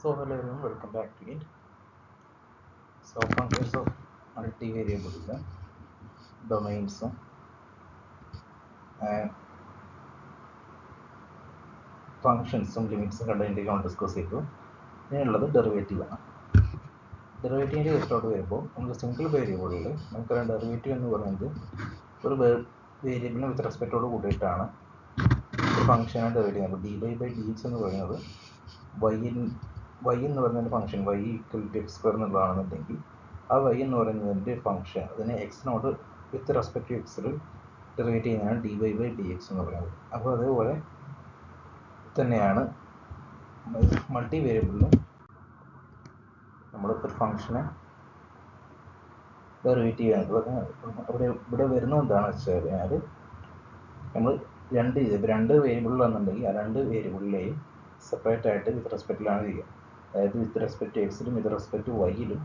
So hello everyone, welcome back to it. So functions of multivariables, domains, and ഫങ്ഷൻസും ലിമിറ്റ്സും കണ്ടതിൻ്റെ നമ്മൾ discuss ചെയ്തു. ഇതിനുള്ളത് derivative ആണ്. ഡെറിവേറ്റീവിൻ്റെ കേസിലോട്ട് വരുമ്പോൾ നമുക്ക് സിംഗിൾ വേരിയബിളിൽ നമുക്കറിയാം ഡെറിവേറ്റീവ് എന്ന് പറയുന്നത് ഒരു വേരിയബിളിന് വിത്ത് റെസ്പെക്റ്റോട് കൂടിയിട്ടാണ് ഒരു ഫംഗ്ഷനെ ഡെറിവേറ്റ് ചെയ്യുന്നത്. dy/dx എന്ന് പറയുന്നത് y എന്ന് പറയുന്നതിൻ്റെ ഫംഗ്ഷൻ y = x² എന്നുള്ളതാണെന്നുണ്ടെങ്കിൽ ആ y എന്ന് പറയുന്നതിൻ്റെ ഫംഗ്ഷൻ അതിനെ x0 വിത്ത് റെസ്പെക്ട് ടു എക്സിൽ ഡെറിവേറ്റ് ചെയ്യുന്നതാണ് dy/dx എന്ന് പറയുന്നത്. അപ്പോൾ അതേപോലെ തന്നെയാണ് മൾട്ടി വേരിയബിളിലും നമ്മളിപ്പോൾ ഒരു ഫംഗ്ഷനെ ഡെറിവേറ്റ് ചെയ്യുന്നത്. ഇവിടെ വരുന്നത് എന്താണെന്ന് വെച്ച് കഴിഞ്ഞാൽ നമ്മൾ രണ്ട് വേരിയബിളിൽ വന്നിട്ടുണ്ടെങ്കിൽ ആ രണ്ട് വേരിയബിളിലെയും സെപ്പറേറ്റ് ആയിട്ട് വിത്ത് റെസ്പെക്റ്റിലാണ് ചെയ്യുക. അതായത് വിത്ത് റെസ്പെക്ട് ടു എക്സിലും വിത്ത് റെസ്പെക്ട് ടു വൈയിലും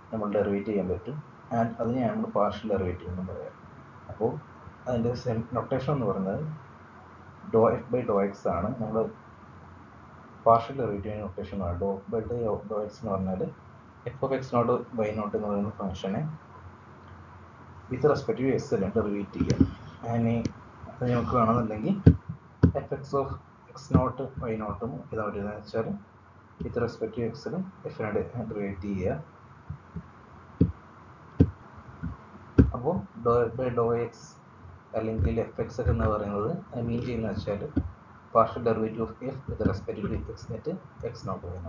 നമ്മൾ ഡെറിവേറ്റ് ചെയ്യാൻ പറ്റും. ആൻഡ് അതിനെയാണ് നമ്മൾ പാർഷ്യൽ ഡെറിവേറ്റീവ് എന്ന് പറയുക. അപ്പോൾ അതിൻ്റെ നൊട്ടേഷൻ എന്ന് പറയുന്നത് ∂f/∂x ആണ്. നമ്മൾ പാർഷ്യൽ ഡെറിവേറ്റീവ് നൊട്ടേഷനാണ്. ∂f/∂x എന്ന് പറഞ്ഞാൽ f(x0, y0) എന്ന് പറയുന്ന ഫംഗ്ഷനെ വിത്ത് റെസ്പെക്ട് ടു എക്സ് എല്ലാം ഡെറിവേറ്റ് ചെയ്യുക. അതിന് അത് നമുക്ക് വേണമെന്നുണ്ടെങ്കിൽ f(x0, y0) ഇതാ വരുന്നത് വെച്ചാൽ വിത്ത് റെസ്പെക്ട് ടു എക്സിലും എഫിനെ ഡെറിവേറ്റ് ചെയ്യുക. അപ്പോൾ ∂f/∂x അല്ലെങ്കിൽ fx എന്ന് പറയുന്നത് മീൻ ചെയ്യുന്നത് വെച്ചാൽ partial derivative of f with respect to x at x0, y0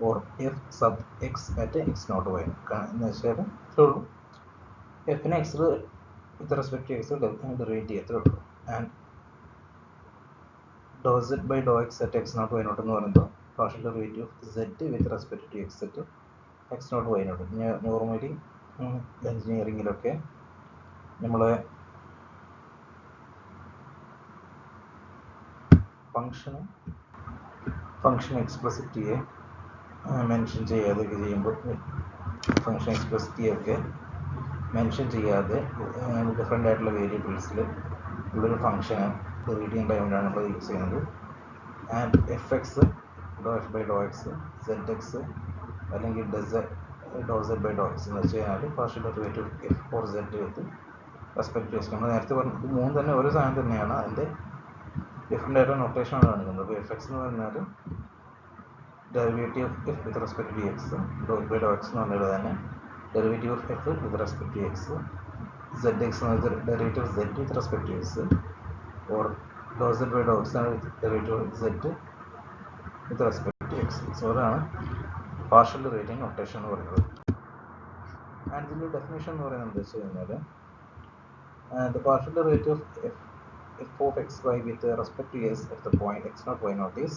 or f sub x at x0, y0 എന്ന് വെച്ചാൽ ഇത്രയുള്ളൂ. എഫിനെ എക്സിൽ with respect to x derivate ചെയ്യത്തേ ഉള്ളൂ. And ∂z/∂x at x0, y0 എന്ന് പറയുമ്പോൾ partial derivative of z with respect to x at x0, y0. Normally എഞ്ചിനീയറിങ്ങിലൊക്കെ നമ്മളെ ഫംഗ്ഷൻ എക്സ്പ്ലിസിറ്റിയെ മെൻഷൻ ചെയ്യാതെയൊക്കെ ചെയ്യുമ്പോൾ ഫംഗ്ഷൻ എക്സ്പ്ലിസിറ്റിയൊക്കെ മെൻഷൻ ചെയ്യാതെ ഡിഫറെൻ്റ് ആയിട്ടുള്ള വേരിയബിൾസിൽ ഉള്ളൊരു ഫംഗ്ഷനെ ഡെറിവേറ്റ് ചെയ്യുന്ന ടൈമിലാണ് നമ്മൾ യൂസ് ചെയ്യുന്നത്. ആൻഡ് fx ∂f/∂x zx അല്ലെങ്കിൽ ∂z/∂x എന്ന് വെച്ച് കഴിഞ്ഞാൽ partial derivative f for z with respect to X. നമ്മൾ നേരത്തെ പറഞ്ഞു ഇത് മൂന്ന് തന്നെ ഒരു സാധനം തന്നെയാണ്. അതിൻ്റെ ഡിഫറെൻ്റ് ആയിട്ടുള്ള നൊട്ടേഷനാണ് കാണിക്കുന്നത്. അപ്പോൾ fx എന്ന് പറഞ്ഞാൽ derivative of f with respect to X, ∂f/∂x എന്ന് പറഞ്ഞാൽ തന്നെ derivative of f with respect to X, zx എന്ന് പറഞ്ഞാൽ derivative of z with respect to X, or ∂z/∂x ആണ് derivative of z with respect to X. So അതാണ് partial derivative notation എന്ന് പറയുന്നത്. And ഇതിൻ്റെ ഡെഫിനേഷൻ എന്ന് പറയുന്നത് എന്താ വെച്ച് കഴിഞ്ഞാൽ the partial derivative of f of xy with respect to s at the point x0, y0 is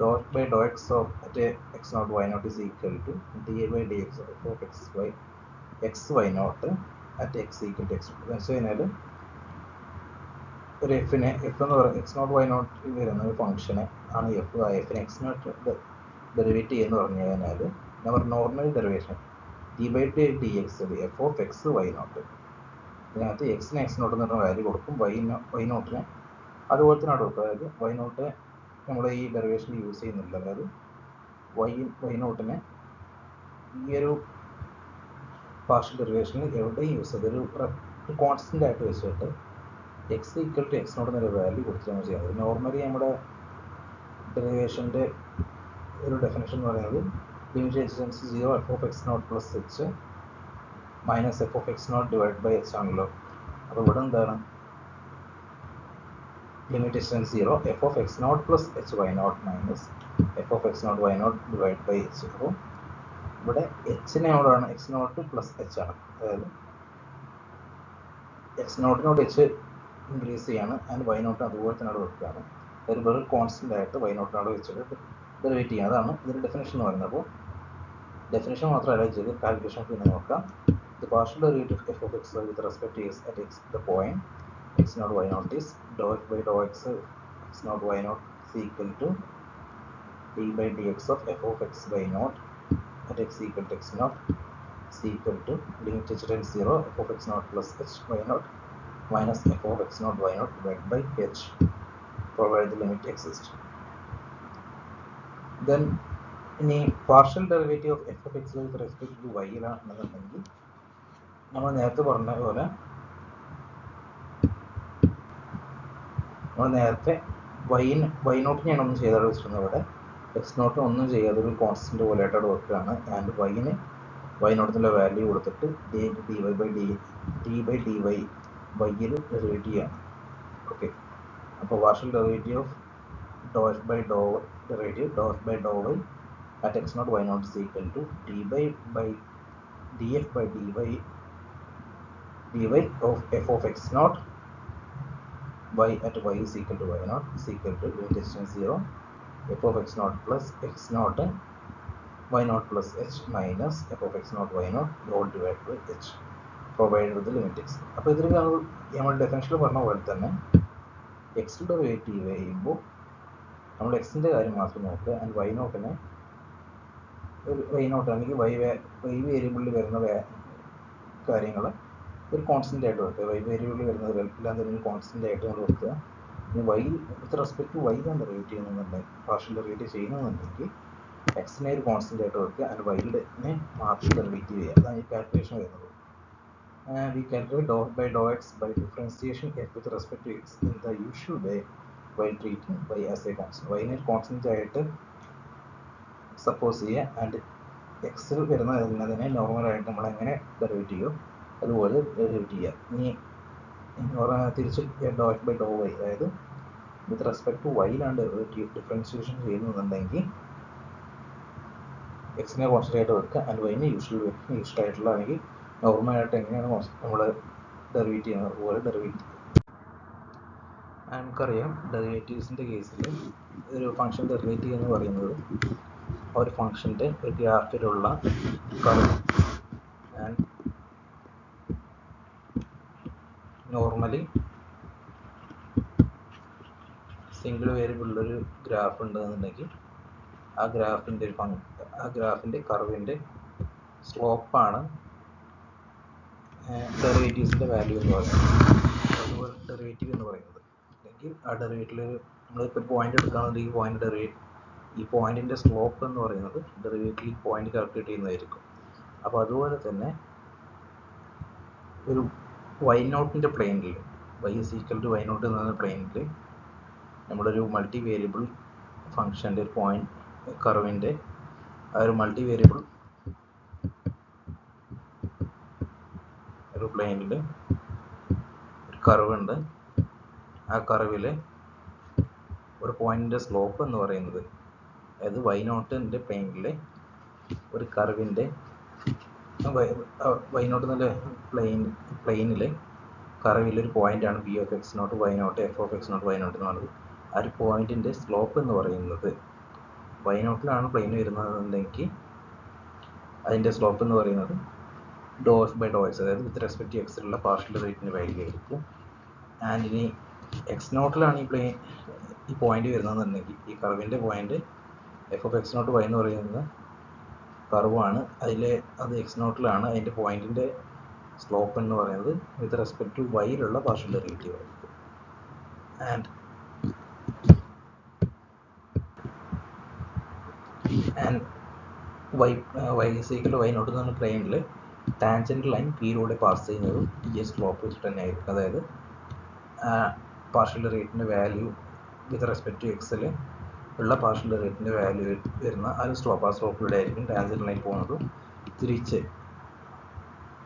∂f/∂x of at x0, y0 is equal to dy/dx of f of xy at x equal to x0. എന്ന് വെച്ച് കഴിഞ്ഞാൽ ഒരു എഫിനെ F എന്ന് പറയുന്നത് x0, y0 വരുന്ന ഒരു ഫംഗ്ഷനെ ആണ് എഫ് ആ എഫിനെ x0 ഡെറിവേറ്റ് ചെയ്യുമെന്ന് പറഞ്ഞു കഴിഞ്ഞാൽ നമ്മൾ normal derivation dy/dx f of x, y0 ഇതിനകത്ത് എക്സിന് x0 എന്ന് പറഞ്ഞ വാല്യൂ കൊടുക്കും, y0നെ അതുപോലെ തന്നെ അവിടെ കൊടുക്കും. അതായത് y0 നമ്മൾ ഈ ഡെറിവേഷൻ യൂസ് ചെയ്യുന്നില്ല. അതായത് y0നെ ഈ ഒരു പാർഷ്യൽ ഡെറിവേഷനിൽ എവിടെയും യൂസ് ചെയ്ത് ഒരു കോൺസ്റ്റൻ്റ് ആയിട്ട് വെച്ചിട്ട് x ഈക്വൽ ടു x0 എന്നൊരു വാല്യൂ കൊടുത്താണ് ചെയ്യുന്നത്. നോർമലി നമ്മുടെ ഡെറിവേഷൻ്റെ ഒരു ഡെഫിനേഷൻ എന്ന് പറയുന്നത് limit h → 0 f of x0 plus h minus f of x0 divide by h ആണല്ലോ. അപ്പോൾ ഇവിടെ എന്താണ് limit h → 0 f of x0 plus h y0 minus f of x0 y0 divide by h. അപ്പോൾ ഇവിടെ h-നെ എവിടെയാണ് x0 plus h ആണ്. അതായത് x0നോട് h increase ചെയ്യാണ് ആൻഡ് y0 അതുപോലെ തന്നെ അവിടെ വെക്കുകയാണ്. അതായത് വെറും കോൺസ്റ്റൻ്റ് ആയിട്ട് y0 വെച്ചിട്ട് ഡെറിവേറ്റ് ചെയ്യുക. അതാണ് ഇതിൻ്റെ ഡെഫിനേഷൻ എന്ന് പറയുന്നത്. അപ്പോൾ ഡെഫിനേഷൻ മാത്രമല്ല ചെയ്ത് കാൽക്കുലേഷൻ പിന്നെ നോക്കാം. The partial derivative of f of x with respect to s at x the point x0, y0 is ∂f/∂x x0, y0 is equal to d/dx of f of x, y0 at x equal to x0 is equal to limit h → 0 f of x0 plus h y0 minus f of x0 y0 divided by h provided the limit exists. Then ഇനി partial derivative of f of x with respect to y ആണെന്നുണ്ടെങ്കിൽ നമ്മൾ നേരത്തെ പറഞ്ഞ പോലെ why not ഞാനൊന്നും ചെയ്താൽ വെച്ചിരുന്നത് ഇവിടെ എക്സ് നോട്ട് ഒന്നും ചെയ്യാതെ ഒരു കോൺസ്റ്റന്റ് പോലെ ആയിട്ട് വെക്കുകയാണ്. ആൻഡ് വൈ നോട്ടിൻ്റെ വാല്യൂ കൊടുത്തിട്ട് ഡി ബൈ ഡി വൈ വൈയിൽ ഡെറിവേറ്റ് ചെയ്യാണ്. ഓക്കെ, അപ്പോൾ partial derivative of doh f by Dr Y at x naught y naught is equal to df by dy of f of x naught y at y is equal to y naught is equal to limit x to 0 f of x naught plus x naught y naught plus h minus f of x naught y naught all divided by h provided with the limit x. അപ്പോൾ ഇതിൽ നമ്മൾ ഡെഫിനിഷനിൽ പറഞ്ഞ പോലെ തന്നെ X derivative ചെയ്യുമ്പോൾ നമ്മൾ എക്സിൻ്റെ കാര്യം മാത്രം നോക്കുക. ആൻഡ് വൈ നോട്ടിനെ അല്ലെങ്കിൽ വൈ വേരിയബിളിൽ വരുന്ന കാര്യങ്ങൾ ഒരു കോൺസ്റ്റൻ്റ് ആയിട്ട് വെക്കുക. വൈ വേരിയബിളിൽ വരുന്നത് എല്ലാം തന്നെ ഒരു കോൺസ്റ്റൻ്റ് ആയിട്ട് നമ്മൾ വെക്കുക. ഇനി Y with respect to Y ആണ് ഡെറിവേറ്റ് ചെയ്യുന്നുണ്ടെങ്കിൽ പാർഷ്യൽ ഡെറിവേറ്റ് ചെയ്യുന്നുണ്ടെങ്കിൽ എക്സിനെ ഒരു കോൺസ്റ്റൻ്റ് ആയിട്ട് വെക്കുക. ആൻഡ് വൈനെ മാത്രം ഡെറിവേറ്റ് ചെയ്യുക. അതാണ് ഈ കാൽക്കുലേഷൻ വരുന്നത്. We calculate dou by dou x by differentiation f with respect to x in the usual way while treating y as a constant. y നെ കോൺസ്റ്റൻ്റ് ആയിട്ട് സപ്പോസ് ചെയ്യുക. ആൻഡ് എക്സിൽ വരുന്നതിനെ നോർമലായിട്ട് നമ്മൾ എങ്ങനെ ഡെറിവേറ്റ് ചെയ്യുമോ അതുപോലെ ഡെറിവേറ്റ് ചെയ്യുക. ഇനി തിരിച്ച് doh f by Dr y, അതായത് വിത്ത് റെസ്പെക്ട് ടു വൈയിലാണ് ഡെറിവേറ്റീവ് ഡിഫറൻസിയേഷൻ ചെയ്യുന്നുണ്ടെങ്കിൽ എക്സിനെ കോൺസ്റ്റൻ്റ് ആയിട്ട് വെക്കുക. ആൻഡ് വൈനെ യൂസ്ഡ് ആയിട്ടുള്ള അല്ലെങ്കിൽ നോർമലായിട്ട് എങ്ങനെയാണ് നമ്മൾ ഡെറിവേറ്റ് ചെയ്യുന്നത് അതുപോലെ ഡെറിവേറ്റ് ചെയ്യുക. നമുക്കറിയാം ഡെറിവേറ്റീവ്സിൻ്റെ കേസിൽ ഒരു ഫംഗ്ഷൻ ഡെറിവേറ്റീവ് എന്ന് പറയുന്നത് ഒരു ഫംഗ്ഷൻ്റെ ഒരു ഗ്രാഫിലുള്ള കർവ്. ആൻഡ് നോർമലി സിംഗിൾ വേരിയബിളിലൊരു ഗ്രാഫ് ഉണ്ടെന്നുണ്ടെങ്കിൽ ആ ഗ്രാഫിൻ്റെ കർവിൻ്റെ സ്ലോപ്പാണ് ഡെറിവേറ്റീവ്സിൻ്റെ വാല്യൂ എന്ന് പറയുന്നത്. അതുപോലെ ഡെറിവേറ്റീവ് എന്ന് പറയുന്നത് അല്ലെങ്കിൽ ആ ഡെറിവേറ്റീവിൽ നമ്മളിപ്പോൾ പോയിന്റ് എടുക്കുകയാണെങ്കിൽ ഈ പോയിന്റിൻ്റെ സ്ലോപ്പ് എന്ന് പറയുന്നത് ഡെറിവേറ്റീവ് പോയിന്റ് കാൽക്കുലേറ്റ് ചെയ്യുന്നതായിരിക്കും. അപ്പോൾ അതുപോലെ തന്നെ ഒരു വൈ നോട്ടിൻ്റെ പ്ലെയിനിൽ Y is equal to Y nought എന്ന പ്ലെയിനിൽ നമ്മളൊരു മൾട്ടി വേരിയബിൾ ഫംഗ്ഷൻ്റെ ഒരു പോയിന്റ് കർവിൻ്റെ ആ ഒരു മൾട്ടി വേരിയബിൾ ഒരു പ്ലെയിനിൽ ഒരു കർവ് ഉണ്ട്. ആ കർവിൽ ഒരു പോയിന്റിൻ്റെ സ്ലോപ്പ് എന്ന് പറയുന്നത്, അതായത് വൈ നോട്ടിൻ്റെ പ്ലെയിനിൽ ഒരു കർവിൻ്റെ വൈ നോട്ട് എന്നുള്ള പ്ലെയിനിൽ കർവിലൊരു പോയിന്റാണ് B of X not Y nought F of X not Y nought എന്നുള്ളത്. ആ ഒരു പോയിന്റിൻ്റെ സ്ലോപ്പ് എന്ന് പറയുന്നത് വൈ നോട്ടിലാണ് പ്ലെയിൻ വരുന്നതെങ്കിൽ അതിൻ്റെ സ്ലോപ്പ് എന്ന് പറയുന്നത് dou F by Dr x, അതായത് വിത്ത് റെസ്പെക്ട് ടു എക്സിലുള്ള പാർഷ്യൽ ഡെറിവേറ്റീവിൻ്റെ വാല്യൂ ആയിരിക്കും. ആൻഡ് ഇനി എക്സ് നോട്ടിലാണ് ഈ പോയിന്റ് വരുന്നതെന്നുണ്ടെങ്കിൽ ഈ കർവിൻ്റെ point f of X not y എന്ന് പറയുന്നത് കർവാണ്. അത് എക്സ് നോട്ടിലാണ്. അതിൻ്റെ പോയിന്റിൻ്റെ സ്ലോപ്പ് എന്ന് പറയുന്നത് വിത്ത് റെസ്പെക്ട് ടു വൈയിലുള്ള പാർഷ്യൽ ഡെറിവേറ്റീവ് ആയിരിക്കും. And y is equal to Y naught എന്ന് പറഞ്ഞ പ്ലെയിനിൽ ടാൻജൻ്റ് ലൈൻ പിയിലൂടെ പാസ് ചെയ്യുന്നതും ഈ സ്ലോപ്പ് വെച്ചിട്ട് തന്നെ ആയിരിക്കും. അതായത് പാർഷ്യൽ ഡെറിവേറ്റീവിൻ്റെ വാല്യൂ വിത്ത് റെസ്പെക്ട് ടു എക്സിൽ ഉള്ള പാർഷ്യൽ ഡെറിവേറ്റീവിൻ്റെ വാല്യൂ വരുന്ന ആ സ്ലോപ്പിലൂടെ ആയിരിക്കും ടാൻജൻ്റ് ലൈൻ പോകുന്നത്. തിരിച്ച്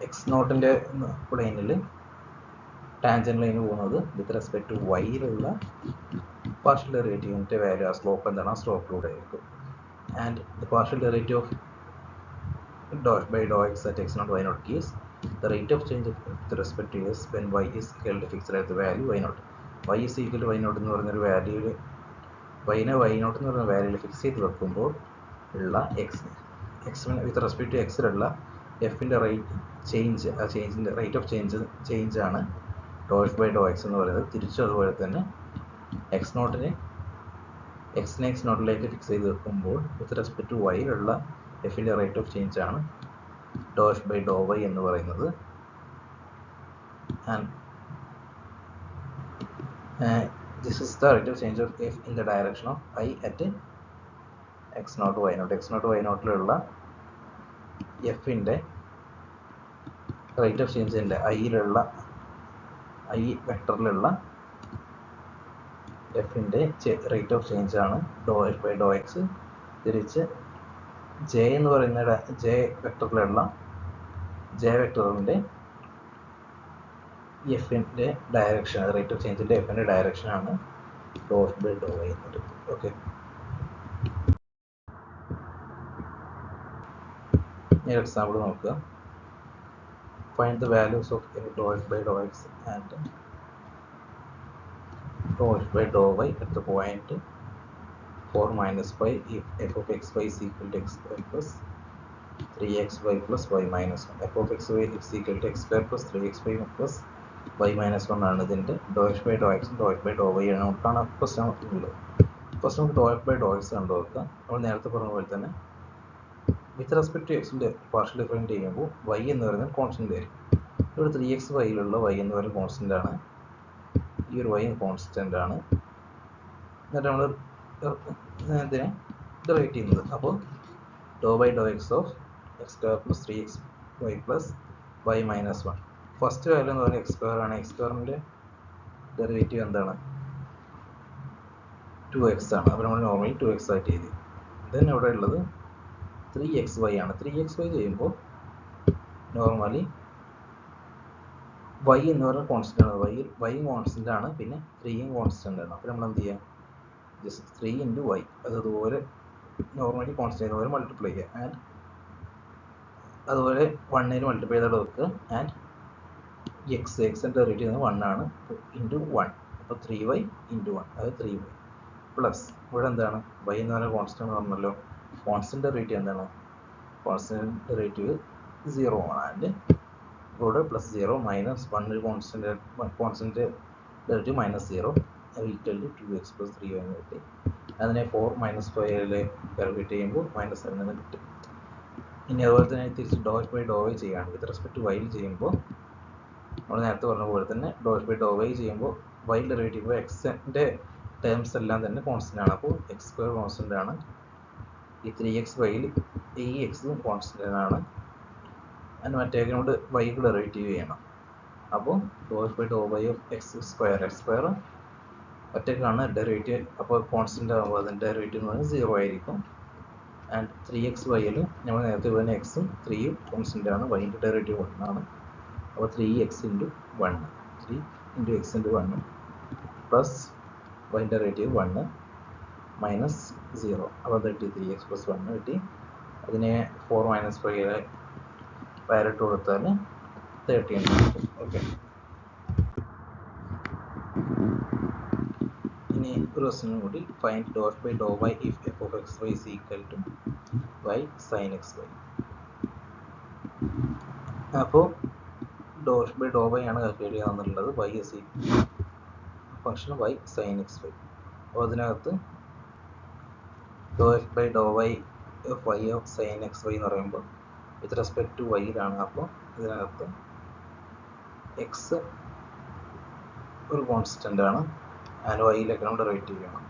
എക്സ് നോട്ടിൻ്റെ പ്ലെയിനിൽ ടാൻജൻ്റ് ലൈൻ പോകുന്നത് വിത്ത് റെസ്പെക്ട് ടു വൈയിലുള്ള പാർഷ്യൽ ഡെറിവേറ്റീവിൻ്റെ വാല്യൂ ആ സ്ലോപ്പ് എന്താണ് ആ സ്ലോപ്പിലൂടെ ആയിരിക്കും. And the partial derivative of dou f by dou x at x naught y naught gives the rate of change with respect to s when y is equal to fixed at the value y naught. y is equal to y naught എന്ന് പറയുന്നൊരു വാല്യൂവിൽ വൈനെ y naught എന്ന് പറയുന്ന വാല്യൂവിൽ fix ചെയ്ത് വെക്കുമ്പോൾ ഉള്ള എക്സിന് വിത്ത് respect to എക്സിലുള്ള എഫിൻ്റെ rate of change ആണ് dou f by dou x എന്ന് പറയുന്നത്. തിരിച്ചും അതുപോലെ തന്നെ എക്സിനെ എക്സ് നോട്ടിലേക്ക് ഫിക്സ് ചെയ്ത് വെക്കുമ്പോൾ വിത്ത് റെസ്പെക്ട് ടു വൈയിലുള്ള എഫിൻ്റെ റേറ്റ് ഓഫ് ചേഞ്ച് ആണ് dou F by Dr Y എന്ന് പറയുന്നത്. And this is the rate of change of f in the direction of i at x not Y naught. X not y നോട്ടിലുള്ള എഫിൻ്റെ rate of ചേഞ്ചിൻ്റെ i വെക്ടറിലുള്ള എഫിൻ്റെ rate of change ആണ് dou F by Dr x. തിരിച്ച് j എന്ന് പറയുന്ന J വെക്ടറിലുള്ള വെക്ടറിൻ്റെ എഫിൻ്റെ ഡയറക്ഷൻ, റേറ്റ് ഓഫ് ചേഞ്ചിൻ്റെ എഫിൻ്റെ ഡയറക്ഷനാണ് ഡോ എഫ് ബൈ ഡോ വൈ എന്ന് പറയുന്നത്. ഓക്കെ, ഈ എക്സാമ്പിൾ നോക്കുക. Find the values of doh f by Dr X and ഡോ F by Dr Y at the point 4 minus 5 if f of xy is equal to x square plus 3xy plus y minus 1. f of xy is equal to x square plus 3xy plus y minus 1 ആണ് ഇതിൻ്റെ doh f by ഡോ എക്സും doh f by Dr y ആണ് question ഉള്ളത്. First നമുക്ക് doh f by Dr X കണ്ടു നോക്കുക. നമ്മൾ നേരത്തെ പറഞ്ഞ പോലെ തന്നെ വിത്ത് റെസ്പെക്ട് ടു എക്സിൻ്റെ പാർഷ്യൽ ഡിഫറൻറ്റ് ചെയ്യുമ്പോൾ വൈ എന്ന് പറയുന്നത് കോൺസ്റ്റൻ്റ് ആയിരിക്കും. ഇവിടെ 3xyയിലുള്ള വൈ എന്ന് പറയുന്നത് കോൺസ്റ്റൻ്റ് ആണ്, ഈ ഒരു വൈ കോൺസ്റ്റൻ്റ് ആണ്. എന്നിട്ട് നമ്മൾ ഇതിനെ ഡെറിവേറ്റ് ചെയ്യുന്നത്. അപ്പോൾ dou by Dr X of x square plus 3xy plus y minus 1. First value എന്ന് പറയുന്നത് എക്സ് സ്ക്വയർ ആണ്. എക്സ് സ്ക്വയറിൻ്റെ ഡെറിവേറ്റീവ് എന്താണ്? 2x ആണ്. അപ്പോൾ നമ്മൾ നോർമലി 2x ആയിട്ട് എഴുതി. ദെൻ ഇവിടെ ഉള്ളത് 3xy ആണ്. 3xy ചെയ്യുമ്പോൾ നോർമലി y എന്ന് പറയുന്നത് കോൺസ്റ്റൻ്റ് ആണ്. y കോൺസ്റ്റൻ്റ് ആണ്, പിന്നെ 3യും കോൺസ്റ്റൻ്റ് ആണ്. അപ്പോൾ നമ്മൾ എന്ത് ചെയ്യുക? ജസ്റ്റ് 3 ഇൻറ്റു വൈ അതുപോലെ നോർമലി കോൺസ്റ്റൻ്റ് അതുപോലെ മൾട്ടിപ്ലൈ ചെയ്യുക. ആൻഡ് അതുപോലെ 1 മൾട്ടിപ്ലൈ ചെയ്തോടെ വെക്കുക. ആൻഡ് എക്സിൻ്റെ ഡെറിവേറ്റീവ് 1 ആണ്, ഇൻറ്റു 1. അപ്പോൾ 3y ഇൻറ്റു 1 അത് 3y പ്ലസ് ഇവിടെ എന്താണ്? y എന്ന് പറയുന്നത് കോൺസ്റ്റൻ്റ് പറഞ്ഞല്ലോ. കോൺസ്റ്റൻ്റ് ഡെറിവേറ്റീവ് എന്താണ്? കോൺസ്റ്റൻ്റ് ഡെറിവേറ്റീവ് 0 ആണ്. ആൻഡ് ഇവിടെ plus 0 minus 1 constant derivative minus 0 equal to 2x plus 3y എന്ന് കിട്ടി. അതിനെ 4 മൈനസ് 5 കാൽക്കുലേറ്റ് ചെയ്യുമ്പോൾ മൈനസ് 7 എന്ന് കിട്ടും. ഇനി അതുപോലെ തന്നെ തിരിച്ച് doh f by Dr Y ചെയ്യുകയാണ്. വിത്ത് റെസ്പെക്ട് ടു വൈയിൽ ചെയ്യുമ്പോൾ നമ്മൾ നേരത്തെ പറഞ്ഞ പോലെ തന്നെ doh f by Dr Y ചെയ്യുമ്പോൾ വൈ ഡെറിവേറ്റീവ് എക്സിൻ്റെ ടേംസ് എല്ലാം തന്നെ കോൺസ്റ്റൻ്റ് ആണ്. അപ്പോൾ എക്സ് സ്ക്വയർ കോൺസ്റ്റൻ്റ് ആണ്. ഈ 3xyയിൽ ഈ എക്സും കോൺസ്റ്റൻ്റ് ആണ്. അതിന് മറ്റേതിനോട് വൈക്ക് ഡെറിവേറ്റീവ് ചെയ്യണം. അപ്പോൾ dou F by Dr Y of x square ഒറ്റക്കാണ് ഡെറിവേറ്റീവ്. അപ്പോൾ കോൺസ്റ്റൻ്റ് ആകുമ്പോൾ അതിൻ്റെ ഡെറിവേറ്റീവ് എന്ന് പറയുന്നത് 0 ആയിരിക്കും. ആൻഡ് 3xyയിൽ നമ്മൾ നേരത്തെ പറഞ്ഞ എക്സും 3യും കോൺസ്റ്റൻ്റ് ആണ്. വൈൻ്റെ ഡെറിവേറ്റീവ് 1 ആണ്. അപ്പോൾ 3x into 1 3 into x into 1 plus വൈൻ്റെ ഡെറിവേറ്റീവ് 1 മൈനസ് 0. അപ്പോൾ 33x പ്ലസ് 1 കിട്ടി. അതിനെ 4 മൈനസ് 5 വയറിട്ട് കൊടുത്താൽ 13 കിട്ടും. ഓക്കെ, ഇനി ഒരു ക്വസ്റ്റ്യനും കൂടി. Find dou F by Dr y if f of X y is equal to y sine X y. അപ്പോൾ dou F by Dr y ആണ് കാൽക്കുലേറ്റ് ചെയ്യാന്നുള്ളത്. Y is function y sine X y. അപ്പോൾ അതിനകത്ത് dou F by Dr Y of y of sine X Y എന്ന് പറയുമ്പോൾ വിത്ത് respect to വൈയിലാണ്. അപ്പോൾ ഇതിനകത്ത് X ഒരു കോൺസ്റ്റൻ്റ് ആണ്. ആൻഡ് വൈയിലേക്ക് നമ്മൾ ഡെറിവേറ്റീവ് ചെയ്യണം.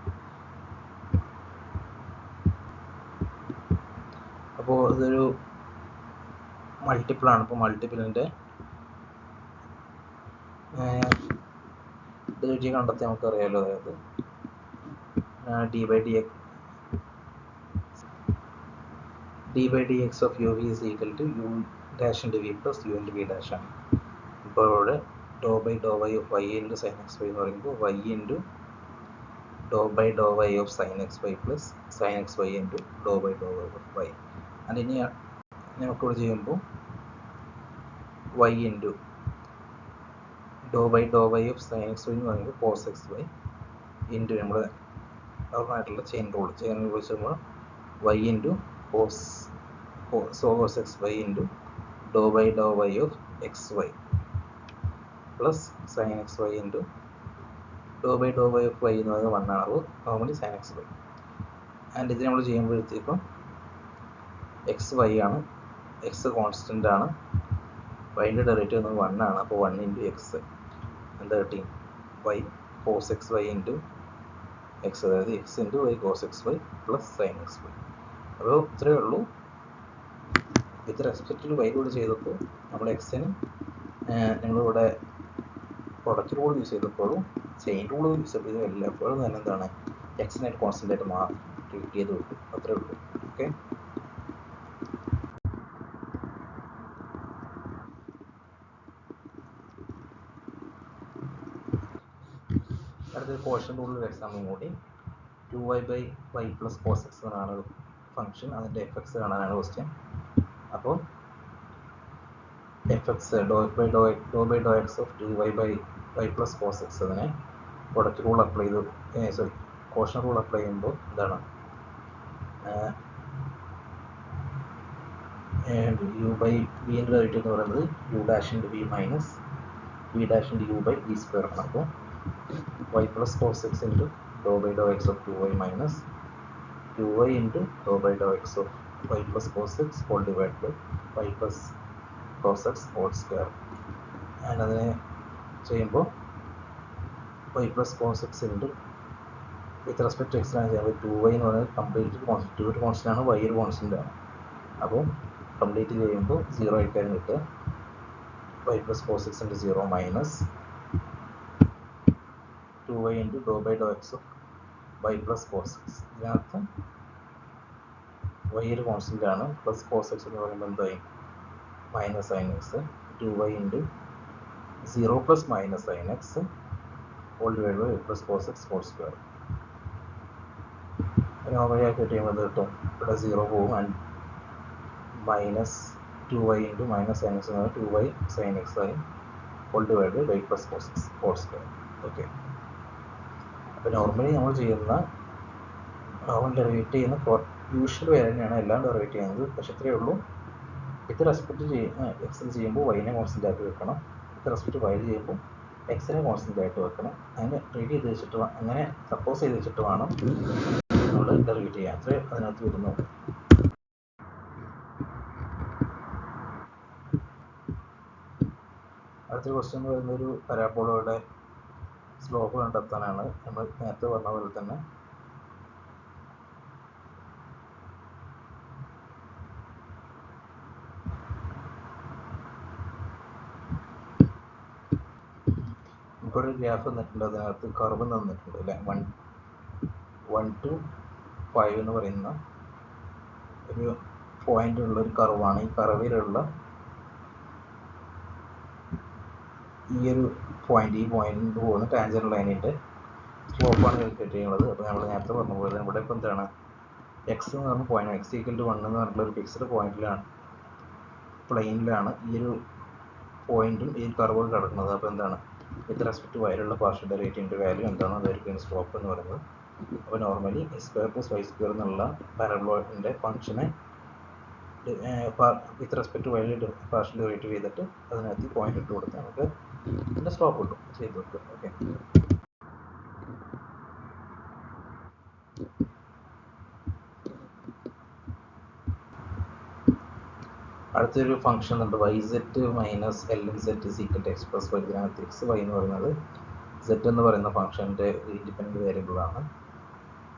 അപ്പോൾ ഇതൊരു മൾട്ടിപ്പിൾ ആണ്. അപ്പോൾ മൾട്ടിപ്പിളിൻ്റെ ഡെറിവേറ്റീവ് കണ്ടെത്തി നമുക്കറിയാമല്ലോ. അതായത് d by dx of uv is equal to u dash into v plus u into v dash ആണ്. ഇപ്പോൾ ഇവിടെ dou by Dr Y of y into sine X Y എന്ന് പറയുമ്പോൾ y into Dr by Dr Y of sine X Y plus sine X Y into Dr by Dr Y of y. അത് ഇനി നമുക്കിവിടെ ചെയ്യുമ്പോൾ y into Dr by Dr Y of sine X Y എന്ന് പറയുമ്പോൾ cos x Y into നമ്മൾ നോർമലായിട്ടുള്ള chain rule വെച്ചുമ്പോൾ y into cos x Y into Dr by Dr Y of X Y plus sine X Y into Dr by Dr Y of Y എന്ന് പറയുന്നത് 1 ആണ്. അപ്പോൾ normally sine X Y. And ഇത് നമ്മൾ ചെയ്യുമ്പോഴത്തേക്കും X Y ആണ്, X constant ആണ്, വൈൻ്റെ ഡെറിവേറ്റീവ് എന്നത് 1 ആണ്. അപ്പോൾ 1 ഇൻറ്റു എക്സ് എന്താ കിട്ടി? Y cos x Y into x, അതായത് x into y cos x Y plus sine X y. അപ്പോൾ ഇത്രയേ ഉള്ളൂ. വിത്ത് റെസ്പെക്ട് ടു വൈ കൂടി ചെയ്തപ്പോൾ നമ്മൾ എക്സിന് നമ്മളിവിടെ പ്രൊഡക്റ്റ് റൂൾ യൂസ് ചെയ്തപ്പോഴും ചെയിൻ റൂൾ യൂസ് ചെയ്തപ്പോഴും എല്ലായ്പ്പോഴും തന്നെ എന്താണ് എക്സിനായിട്ട് കോൺസ്റ്റൻ്റ് ആയിട്ട് മാറി ട്രീറ്റ് ചെയ്ത് കിട്ടും. അത്രേ ഉള്ളൂ. ഓക്കെ. അടുത്തൊരു കോഷ്യൻ്റ് റൂളിൽ എക്സാമ്പിൾ കൂടി. 2y/y പ്ലസ് കോസ് എക്സ് എന്നാണ് ഫംഗ്ഷൻ, അതിൻ്റെ എഫ് എക്സ് കാണാനാണ് ക്വസ്റ്റ്യൻ. അപ്പോൾ എഫ് എക്സ് ഡോ by Dr X of 2y/y plus cos X, അതിനെ പ്രൊഡക്റ്റ് റൂൾ അപ്ലൈ ചെയ്ത് കോഷ്യൻ റൂൾ അപ്ലൈ ചെയ്യുമ്പോൾ എന്താണ് യു ബൈ ബിൻ്റെ ഡെറിവേറ്റീവ് എന്ന് പറയുന്നത് U dash into B minus B dash into U by B square ആണ്. അപ്പോൾ y plus cos X into Dr by Dr X of 2y minus 2y into Dr by Dr X of y plus cos X whole divide by y plus cos X whole square. And അതിനെ ചെയ്യുമ്പോൾ y plus cos X into with respect to എക്സിനാണ് ചെയ്യുമ്പോൾ 2y എന്ന് പറയുന്നത് complete constant, 2 ഒരു constant ആണ്, y ഒരു constant ആണ്. അപ്പോൾ കംപ്ലീറ്റ് ചെയ്യുമ്പോൾ 0 ആയിട്ടാണ് കിട്ടുക. y plus cos X into 0 minus 2y into Dr by Dr X of y plus cos X. ഇതിനകത്ത് y ഒരു കോൺസ്റ്റൻ്റ് ആണ്, പ്ലസ് കോസ് എക്സ് എന്ന് പറയുമ്പോൾ എന്തായി minus sine X, 2y into 0 plus minus sine X whole divide by y plus cos X whole square. നോർമലായിട്ട് കിട്ടിയുമ്പോൾ കിട്ടും, ഇവിടെ 0 പോകും and minus 2y into minus sine X 2y sine X ആയി whole divide by y plus cos X whole square. Okay. അപ്പോൾ normally നമ്മൾ ചെയ്യുന്ന normal derivate ചെയ്യുന്ന യൂഷ്വൽ വേ തന്നെയാണ് എല്ലാം ഡെറിവേറ്റ് ചെയ്യുന്നത്. പക്ഷെ ഇത്രയേ ഉള്ളൂ, വിത്ത് റെസ്പെക്ട് എക്സിൽ ചെയ്യുമ്പോൾ വൈനെ കോൺസ്റ്റൻ്റ് ആയിട്ട് വെക്കണം, വിത്ത് റെസ്പെക്ട് വൈ ചെയ്യുമ്പോൾ എക്സിനെ കോൺസ്റ്റൻ്റ് ആയിട്ട് വെക്കണം. അങ്ങനെ ട്രീറ്റ് ചെയ്ത് വെച്ചിട്ട് അങ്ങനെ സപ്പോസ് ചെയ്ത് വെച്ചിട്ട് വേണം നമ്മൾ ഡെറിവേറ്റ് ചെയ്യാൻ. അത്രേ അതിനകത്ത് വരുന്നു. അടുത്തൊരു ക്വസ്റ്റ്യൻ എന്ന് പറയുന്ന ഒരു പരാബോളയുടെ സ്ലോപ്പ് കണ്ടെത്താനാണ്. നമ്മൾ നേരത്തെ പറഞ്ഞ പോലെ തന്നെ ഇപ്പോൾ ഒരു ഗ്രാഫ് തന്നിട്ടുണ്ട്, അതിനകത്ത് കർവ് തന്നിട്ടുണ്ട് അല്ലേ. 1 to 5 എന്ന് പറയുന്ന ഒരു പോയിന്റ് ഉള്ള ഒരു കർവാണ്. ഈ കർവിലുള്ള ഈ ഒരു പോയിന്റ്, ഈ പോയിന്റ് പോകുന്ന ടാൻജന്റ് ലൈനിൻ്റെ സ്ലോപ്പാണ് കാൽക്കുലേറ്റ് ചെയ്യുന്നത്. അപ്പോൾ നമ്മൾ നേരത്തെ പറഞ്ഞ പോലെ ഇവിടെ ഇപ്പോൾ എന്താണ് എക്സ് എന്ന് പറഞ്ഞ പോയിന്റ്, എക്സ് ഈക്വൽ ടു 1 എന്ന് പറഞ്ഞിട്ടുള്ള ഒരു ഫിക്സ്ഡ് പോയിന്റിലാണ്, പ്ലെയിനിലാണ് ഈ ഒരു പോയിന്റും ഈ കർവ് കിടക്കുന്നത്. അപ്പോൾ എന്താണ് വിത്ത് റെസ്പെക്ട് വൈയിലുള്ള പാർഷ്യൽ ഡെറിവേറ്റീവിൻ്റെ വാല്യൂ എന്താണ്, അതായിരിക്കും സ്ലോപ്പ് എന്ന് പറയുന്നത്. അപ്പോൾ normally X square plus Y square എന്നുള്ള പാരബോളയുടെ ഫംഗ്ഷനെ വിത്ത് റെസ്പെക്ട് വൈയിൽ പാർഷ്യൽ ഡെറിവേറ്റീവ് ചെയ്തിട്ട് അതിനകത്ത് പോയിന്റ് ഇട്ട് കൊടുത്ത് നമുക്ക് ഇതിൻ്റെ സ്ലോപ്പ് കിട്ടും, ചെയ്ത് വെക്കുക. ഓക്കെ. അടുത്തൊരു ഫംഗ്ഷൻ ഉണ്ട്, Y set minus L N set is equal to X plus Y. ഇതിനകത്ത് എക്സ് വൈ എന്ന് പറയുന്നത് സെറ്റ് എന്ന് പറയുന്ന ഫംഗ്ഷൻ്റെ ഇൻഡിപെൻഡൻറ്റ് വേരിയബിൾ ആണ്.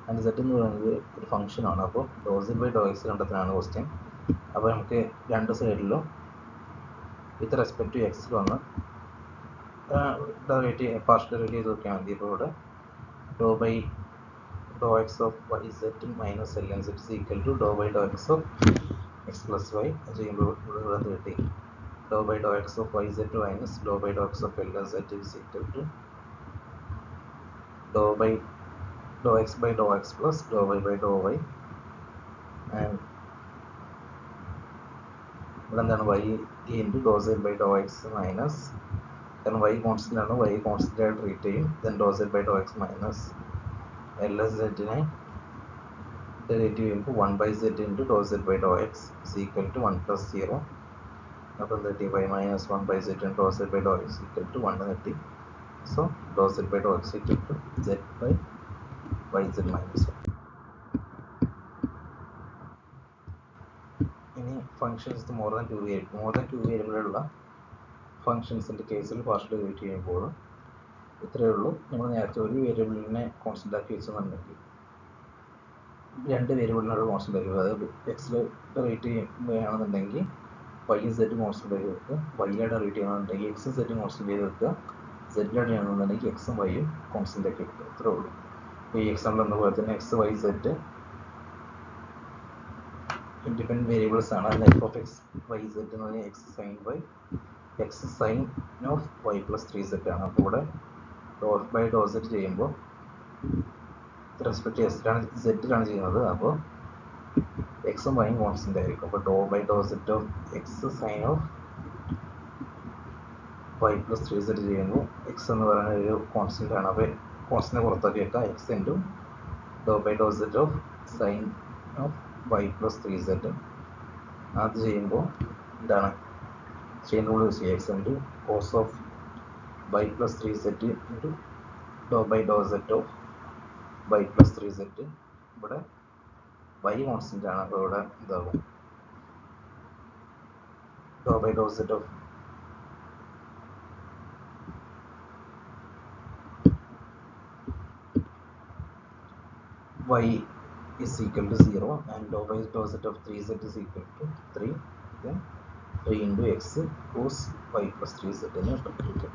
ആൻഡ് സെറ്റ് എന്ന് പറയുന്നത് ഒരു ഫംഗ്ഷനാണ്. അപ്പോൾ ഡോ സെറ്റ് ബൈ ഡോ എക്സ് കണ്ടെത്താനാണ് ക്വസ്റ്റ്യൻ. അപ്പോൾ നമുക്ക് രണ്ട് സൈഡിലും വിത്ത് റെസ്പെക്ട് ടു എക്സിൽ വന്ന് പാർഷ്യൽ ഡെറിവേറ്റ് ചെയ്ത് നോക്കിയാൽ മതി. ഇപ്പോൾ ഇവിടെ dou by Dr X of y set minus L N set is equal to dou by Dr X of x plus y ചെയ്യുമ്പോൾ ഇവിടെ കിട്ടി dou by Dr X of y set minus dou by Dr X of l N set is equal to dou by Dr x by Dr x plus dou y by Dr y. And ഇവിടെ എന്താണ് y into dou Z by Dr x minus, കാരണം y constant ആണ്, y constant ആയിട്ട് treat ചെയ്യും. Then do set by Dr x minus l s സെറ്റിനെ derivative ചെയ്യുമ്പോൾ 1/z into dou Z by Dr x is equal to 1 + 0. അപ്പോൾ എന്താ കിട്ടി, y minus 1/z into dou Z by Dr x equal to 1 കിട്ടി. So do set by Dr x equal to z by yz minus 1. ഇനി functions more than 2 വേരിയബിളുള്ള ഫംഗ്ഷൻസിൻ്റെ കേസിൽ partial derivate ചെയ്യുമ്പോൾ ഇത്രയേ ഉള്ളൂ. നമ്മൾ നേരത്തെ ഒരു വേരിയബിളിനെ കോൺസ്റ്റൻ്റ് ആക്കി വെച്ചെന്നുണ്ടെങ്കിൽ രണ്ട് വേരിയബിളിനോട് കോൺസ്റ്റൻ്റ് ആക്കി, അതായത് എക്സ് ഡെറിവേറ്റ് ചെയ്യുകയാണെന്നുണ്ടെങ്കിൽ വൈയും സെറ്റും കോൺസ്റ്റൻ്റ് ആക്കി വെക്കുക, വൈയെ ഡെറിവേറ്റ് ചെയ്യണമെന്നുണ്ടെങ്കിൽ എക്സും സെറ്റും കോൺസ്റ്റൻ്റ് ചെയ്ത് വെക്കുക, സെറ്റിൽ ചെയ്യണമെന്നുണ്ടെങ്കിൽ എക്സും വൈയും കോൺസ്റ്റൻ്റ് ആക്കി വെക്കുക. ഇത്രേ ഉള്ളൂ. ഇപ്പോൾ ഈ എക്സാമ്പിൾ എന്ന പോലെ തന്നെ x y z independent variables ആണ്. അതിന് f of X y z എന്ന് പറഞ്ഞാൽ x sine y x sine of y plus 3z ആണ്. അപ്പോൾ ഇവിടെ dou F by dou z ചെയ്യുമ്പോൾ റെസ്പെക്ട് സെറ്റിലാണ് ചെയ്യുന്നത്. അപ്പോൾ എക്സും വൈയും കോൺസ്റ്റൻ്റ് ആയിരിക്കും. അപ്പോൾ dou by dou z of x sine of y plus 3z ചെയ്യുമ്പോൾ എക്സ് എന്ന് പറയുന്ന ഒരു കോൺസ്റ്റൻ്റ് ആണ്. അപ്പോൾ കോൺസ്റ്റൻ്റ് പുറത്താക്കി വെക്കാം. X into Dr by dou z of sine of y plus 3z. അത് ചെയ്യുമ്പോൾ എന്താണ് ചെയിൻ റൂൾ യൂസ് ചെയ്യുക. X into cos of y plus 3z into Dr by dou z of y plus 3z. ഇവിടെ y constant ആണ്. അപ്പോൾ ഇവിടെ എന്താകും dou by dou z of y is equal to 0 and dou by dou z of 3z is equal to 3, then 3 into x cos y plus 3z എന്ന് കിട്ടും.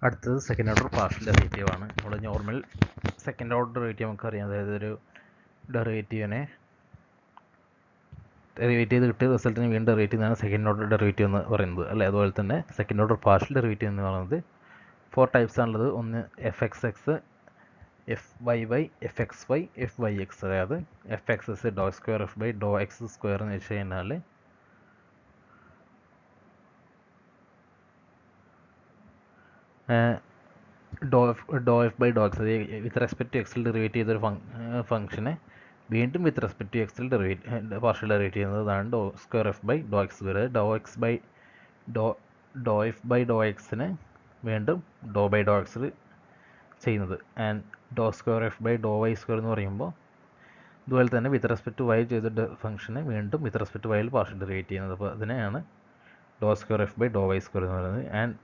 അടുത്തത് second order partial derivative ആണ്. നമ്മുടെ normal second order derivative നമുക്കറിയാം. അതായത് ഒരു ഡെറിവേറ്റീവിനെ derivate ചെയ്ത് കിട്ടിയ റിസൾട്ടിന് വീണ്ടും ഡെറിവേറ്റ് ചെയ്യുന്നതാണ് സെക്കൻഡ് ഓർഡർ ഡെറിവേറ്റീവ് എന്ന് പറയുന്നത് അല്ലേ. അതുപോലെ തന്നെ സെക്കൻഡ് ഓർഡർ പാർഷ്യൽ ഡെറിവേറ്റീവ് എന്ന് പറയുന്നത് 4 ടൈപ്സ് ആണുള്ളത്. ഒന്ന് f x x, f y y, f x y, f y x. അതായത് f x s dou square f by Dr x square എന്ന് വെച്ച് കഴിഞ്ഞാൽ dou F by Dr x, അത് with respect to എക്സിൽ derivate ചെയ്തൊരു ഫംഗ്ഷനെ വീണ്ടും with respect to എക്സിൽ പാർഷ്യൽ ഡെറിവേറ്റ് ചെയ്യുന്നതാണ് dou square f by Dr x square. Dou x by dou F by dou എക്സിനെ വീണ്ടും ഡോ ബൈ ഡോ എക്സിൽ ചെയ്യുന്നത്. And Dr square f by Dr y square എന്ന് പറയുമ്പോൾ ഇതുപോലെ തന്നെ വിത്ത് റെസ്പെക്ട് ടു വൈ ചെയ്ത ഫംഗ്ഷനെ വീണ്ടും വിത്ത് റെസ്പെക്ട് ടു വൈയിൽ പാർഷ്യൽ ഡെറിവേറ്റ് ചെയ്യുന്നത്. അപ്പോൾ അതിനെയാണ് dou square f by Dr y square എന്ന് പറയുന്നത്. And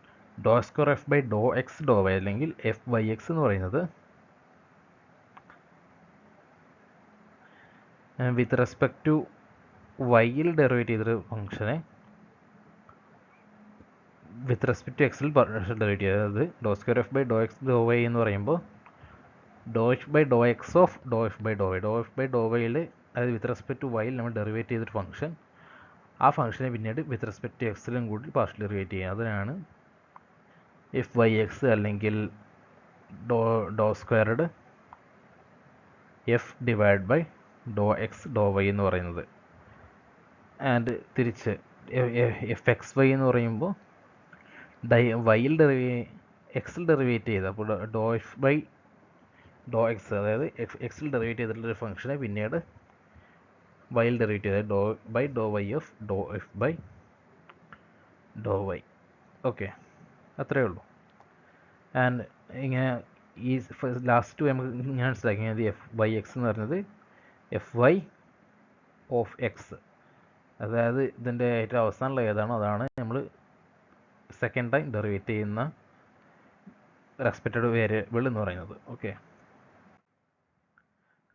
Dr square f by Dr x Dr y അല്ലെങ്കിൽ എഫ് വൈ എക്സ് എന്ന് പറയുന്നത് വിത്ത് റെസ്പെക്ട് ടു വൈയിൽ ഡെറിവേറ്റ് ചെയ്തൊരു ഫംഗ്ഷനെ വിത്ത് റെസ്പെക്ട് ടു എക്സിൽ പാർഷ്യൽ ഡെറിവേറ്റ് ചെയ്യുക. അതായത് dou square f by Dr x Dr Y എന്ന് പറയുമ്പോൾ dou F by Dr X of doh f by Dr y. Dou F by dou വൈയിൽ അതായത് വിത്ത് റെസ്പെക്ട് ടു വൈയിൽ നമ്മൾ ഡെറിവേറ്റ് ചെയ്തൊരു function, ആ ഫംഗ്ഷനെ പിന്നീട് വിത്ത് റെസ്പെക്ട് ടു എക്സിലും കൂടി പാർഷ്യൽ ഡെറിവേറ്റ് ചെയ്യുക. അതിനാണ് എഫ് വൈ എക്സ് അല്ലെങ്കിൽ dou squared f divide by Dr x Dr Y എന്ന് പറയുന്നത്. ആൻഡ് തിരിച്ച് എഫ് എക്സ് വൈ എന്ന് പറയുമ്പോൾ വൈയിൽ എക്സിൽ ഡെറിവേറ്റ് ചെയ്ത്, അപ്പോൾ dou F by Dr x അതായത് എക്സിൽ ഡെറിവേറ്റ് ചെയ്തിട്ടുള്ളൊരു ഫംഗ്ഷനെ പിന്നീട് വൈയിൽ ഡെറിവേറ്റ് ചെയ്തത് dou by Dr Y of doh f by Dr y. Okay, അത്രയേ ഉള്ളൂ. ആൻഡ് ഇങ്ങനെ ഈ ലാസ്റ്റ് നമുക്ക് ഞാൻ മനസ്സിലാക്കിയത് എഫ് വൈ എക്സ് എന്ന് പറയുന്നത് എഫ് വൈ ഓഫ് എക്സ്, അതായത് ഇതിൻ്റെ ഏറ്റവും അവസാനമുള്ള ഏതാണോ അതാണ് നമ്മൾ സെക്കൻഡ് ടൈം ഡെറിവേറ്റ് ചെയ്യുന്ന റെസ്പെക്റ്റഡ് വേരിയബിൾ എന്ന് പറയുന്നത്. ഓക്കെ,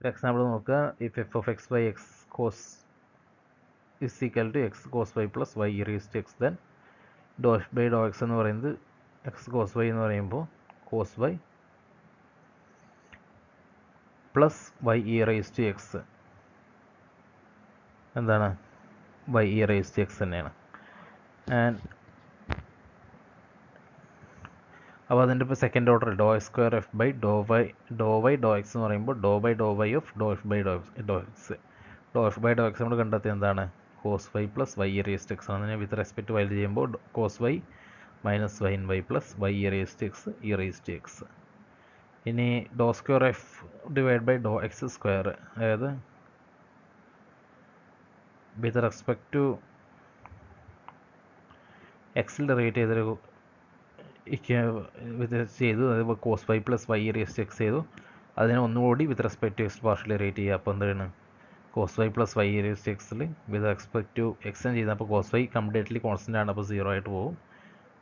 ഒരു എക്സാമ്പിൾ നോക്കുക. If f of x by x cos is equal to x cos y plus y e raise to x, then ഡോ എഫ് ബൈ ഡോ എക്സ് എന്ന് പറയുന്നത് x cos y എന്ന് പറയുമ്പോൾ cos y plus y e raise to x എന്താണ് y e raise to x തന്നെയാണ്. And അപ്പോൾ അതിൻ്റെ ഇപ്പോൾ second order Dr square f by Dr y ഡോ എക്സ് എന്ന് പറയുമ്പോൾ ഡോ by Dr Y of doh f by Dr x. ഡോ എഫ് ബൈ ഡോ എക്സ് നമ്മൾ കണ്ടെത്തിയത് എന്താണ് cos y plus y e raise to x ആണ്. വിത്ത് റെസ്പെക്ട് വൈ ചെയ്യുമ്പോൾ cos y minus sine y plus y e raise to x e raise to x. ഇനി ഡോ square f divide by Dr x square, അതായത് with respect to എക്സിൽ derivate ചെയ്തൊരു ചെയ്തു, അതേപോലെ cos y plus y raise to x ചെയ്തു, അതിനെ ഒന്നുകൂടി with respect to x partial derivate ചെയ്യുക. അപ്പോൾ എന്താണ് cos y plus y raise to എക്സിൽ വിത്ത് റെസ്പെക്ട് ടു എക്സ്റ്റെൻഡ് ചെയ്യുന്നപ്പോൾ കോസ് വൈ കംപ്ലീറ്റ്ലി കോൺസ്റ്റൻ്റ് ആണ്, അപ്പോൾ 0 ആയിട്ട് പോകും.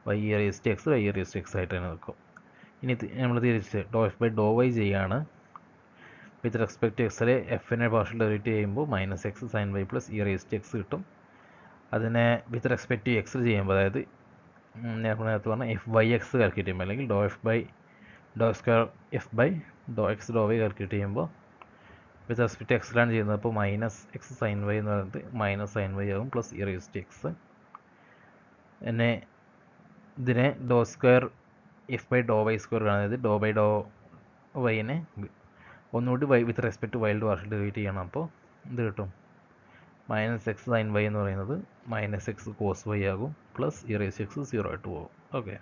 Y raise to x y raise to x ആയിട്ട് തന്നെ നിൽക്കും. ഇനി നമ്മൾ തിരിച്ച് doh f by Dr y ചെയ്യാണ്. വിത്ത് റെസ്പെക്ട് ടു എക്സിലെ എഫിനെ പാർഷ്യൽ ഡെറിവേറ്റ് ചെയ്യുമ്പോൾ minus x sine y plus e raise to x കിട്ടും. അതിനെ വിത്ത് റെസ്പെക്ട് ടു എക്സ് ചെയ്യുമ്പോൾ, അതായത് നേരത്തെ പറഞ്ഞാൽ എഫ് വൈ എക്സ് കാൽക്കുലേറ്റ് ചെയ്യുമ്പോൾ, അല്ലെങ്കിൽ ഡോ എഫ് ബൈ ഡോ square f by Dr x Dr y calculate ചെയ്യുമ്പോൾ വിത്ത് റെസ്പെക്ട് ടു എക്സിലാണ് ചെയ്യുന്നത്. അപ്പോൾ മൈനസ് എക്സ് സൈൻ വൈ എന്ന് പറയുന്നത് മൈനസ് സൈൻ വൈ ആകും plus e raise to x. പിന്നെ ഇതിനെ ഡോ square f by Dr y square ആണ്, അതായത് ഡോ ബൈ ഡോ വൈനെ ഒന്നുകൂടി y with respect to wild partial derivate ചെയ്യണം. അപ്പോൾ ഇത് കിട്ടും മൈനസ് എക്സ് സൈൻ വൈ എന്ന് പറയുന്നത് മൈനസ് എക്സ് കോസ് വൈ ആകും plus e raise to x 0 ആയിട്ട് പോകും. ഓക്കെ,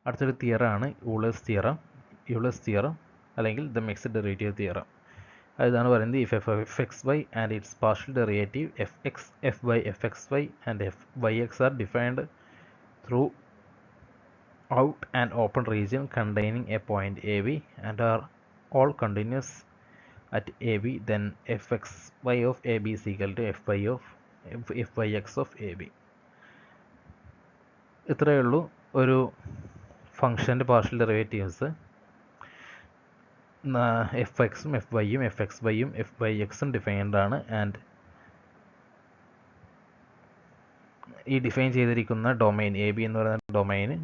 അടുത്തൊരു തിയറാണ് യൂളേഴ്സ് തിയറം അല്ലെങ്കിൽ ദ മിക്സ്ഡ് ഡെറിവേറ്റീവ് തിയറം. അതാണ് പറയുന്നത് if f x Y and it's partial derivative f x f y f x Y and f y x are defined through out an open region containing a point AB and are all continuous at AB, then fxy of AB is equal to fyx of AB. ഇത്രയേ ഉള്ളൂ ഒരു ഫംഗ്ഷൻ്റെ partial derivatives. F എക്സും f വൈയും f x വൈയും f y എക്സും defined ആണ്. And ഈ ഡിഫൈൻ ചെയ്തിരിക്കുന്ന ഡൊമൈൻ എ ബി എന്ന് പറയുന്ന ഡൊമൈന്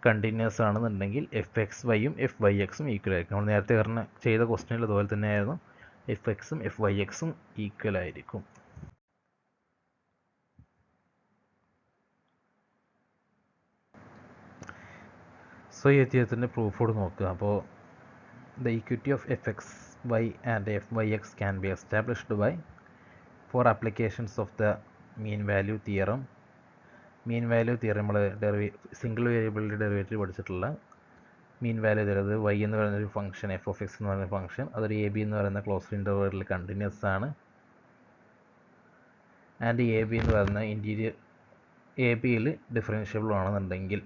കണ്ടിന്യൂസ് ആണെന്നുണ്ടെങ്കിൽ എഫ് എക്സ് വൈയും എഫ് വൈ എക്സും ഈക്വൽ ആയിരിക്കും. നമ്മൾ നേരത്തെ ചെയ്ത ക്വസ്റ്റ്യനിൽ അതുപോലെ തന്നെയായിരുന്നു, എഫ് എക്സും എഫ് വൈ എക്സും ഈക്വൽ ആയിരിക്കും. സോ ഈ എത്തിയത്തിൻ്റെ പ്രൂഫോട് നോക്കുക. അപ്പോൾ the equity of f x Y and f y x can be established by 4 applications of the mean value theorem. Mean value theorem നമ്മൾ സിംഗിൾ വേരിയബിളിൻ്റെ ഡെറിവേറ്റീവ് പഠിച്ചിട്ടുള്ള മീൻ വാല്യൂ തരുന്നത് വൈ എന്ന് പറയുന്നൊരു ഫംഗ്ഷൻ, എഫ് ഓഫ് എക്സ് എന്ന് പറയുന്ന function, അതൊരു A b എന്ന് പറയുന്ന ക്ലോസ്ഡ് ഇൻ്റർവെല്ലിൽ കണ്ടിന്യൂസ് ആണ്. ആൻഡ് എ ബി എന്ന് പറയുന്ന ഇൻറ്റീരിയർ എ ബിയിൽ ഡിഫറൻഷ്യബിൾ ആണെന്നുണ്ടെങ്കിൽ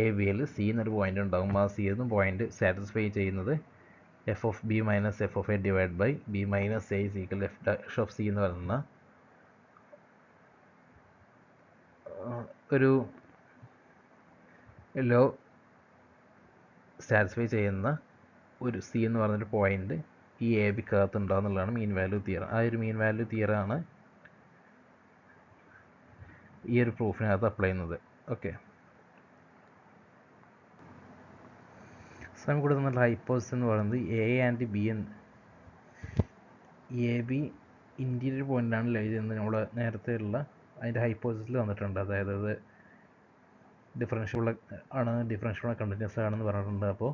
എ ബിയിൽ സി എന്നൊരു പോയിൻ്റ് ഉണ്ടാകും. ആ സി എന്ന പോയിൻ്റ് സാറ്റിസ്ഫൈ ചെയ്യുന്നത് f of b minus f of a divide by b minus a is equal f dash of c എന്ന് പറയുന്ന ഒരു ലോ സാറ്റിസ്ഫൈ ചെയ്യുന്ന ഒരു സി എന്ന് പറഞ്ഞൊരു പോയിൻ്റ് ഈ എ ബിക്കകത്ത് ഉണ്ടാകുന്നുള്ളതാണ് മീൻ വാല്യൂ തിയറം. ആ ഒരു മീൻ വാല്യൂ തിയറാണ് ഈ ഒരു പ്രൂഫിനകത്ത് അപ്ലൈ ചെയ്യുന്നത്. ഓക്കെ, നമുക്ക് കൊടുക്കുന്ന ഹൈപ്പോസിസ് എന്ന് പറയുന്നത് a and B A B interior പോയിൻ്റാണ് ലൈ ചെയ്യുന്നത്. നമ്മൾ നേരത്തെ ഉള്ള അതിൻ്റെ ഹൈപ്പോസിസിൽ വന്നിട്ടുണ്ട്. അതായത് അത് ഡിഫറൻഷ്യബിൾ ആണ്, ഡിഫറൻഷ്യബിൾ കണ്ടിന്യൂസ് ആണെന്ന് പറഞ്ഞിട്ടുണ്ട്. അപ്പോൾ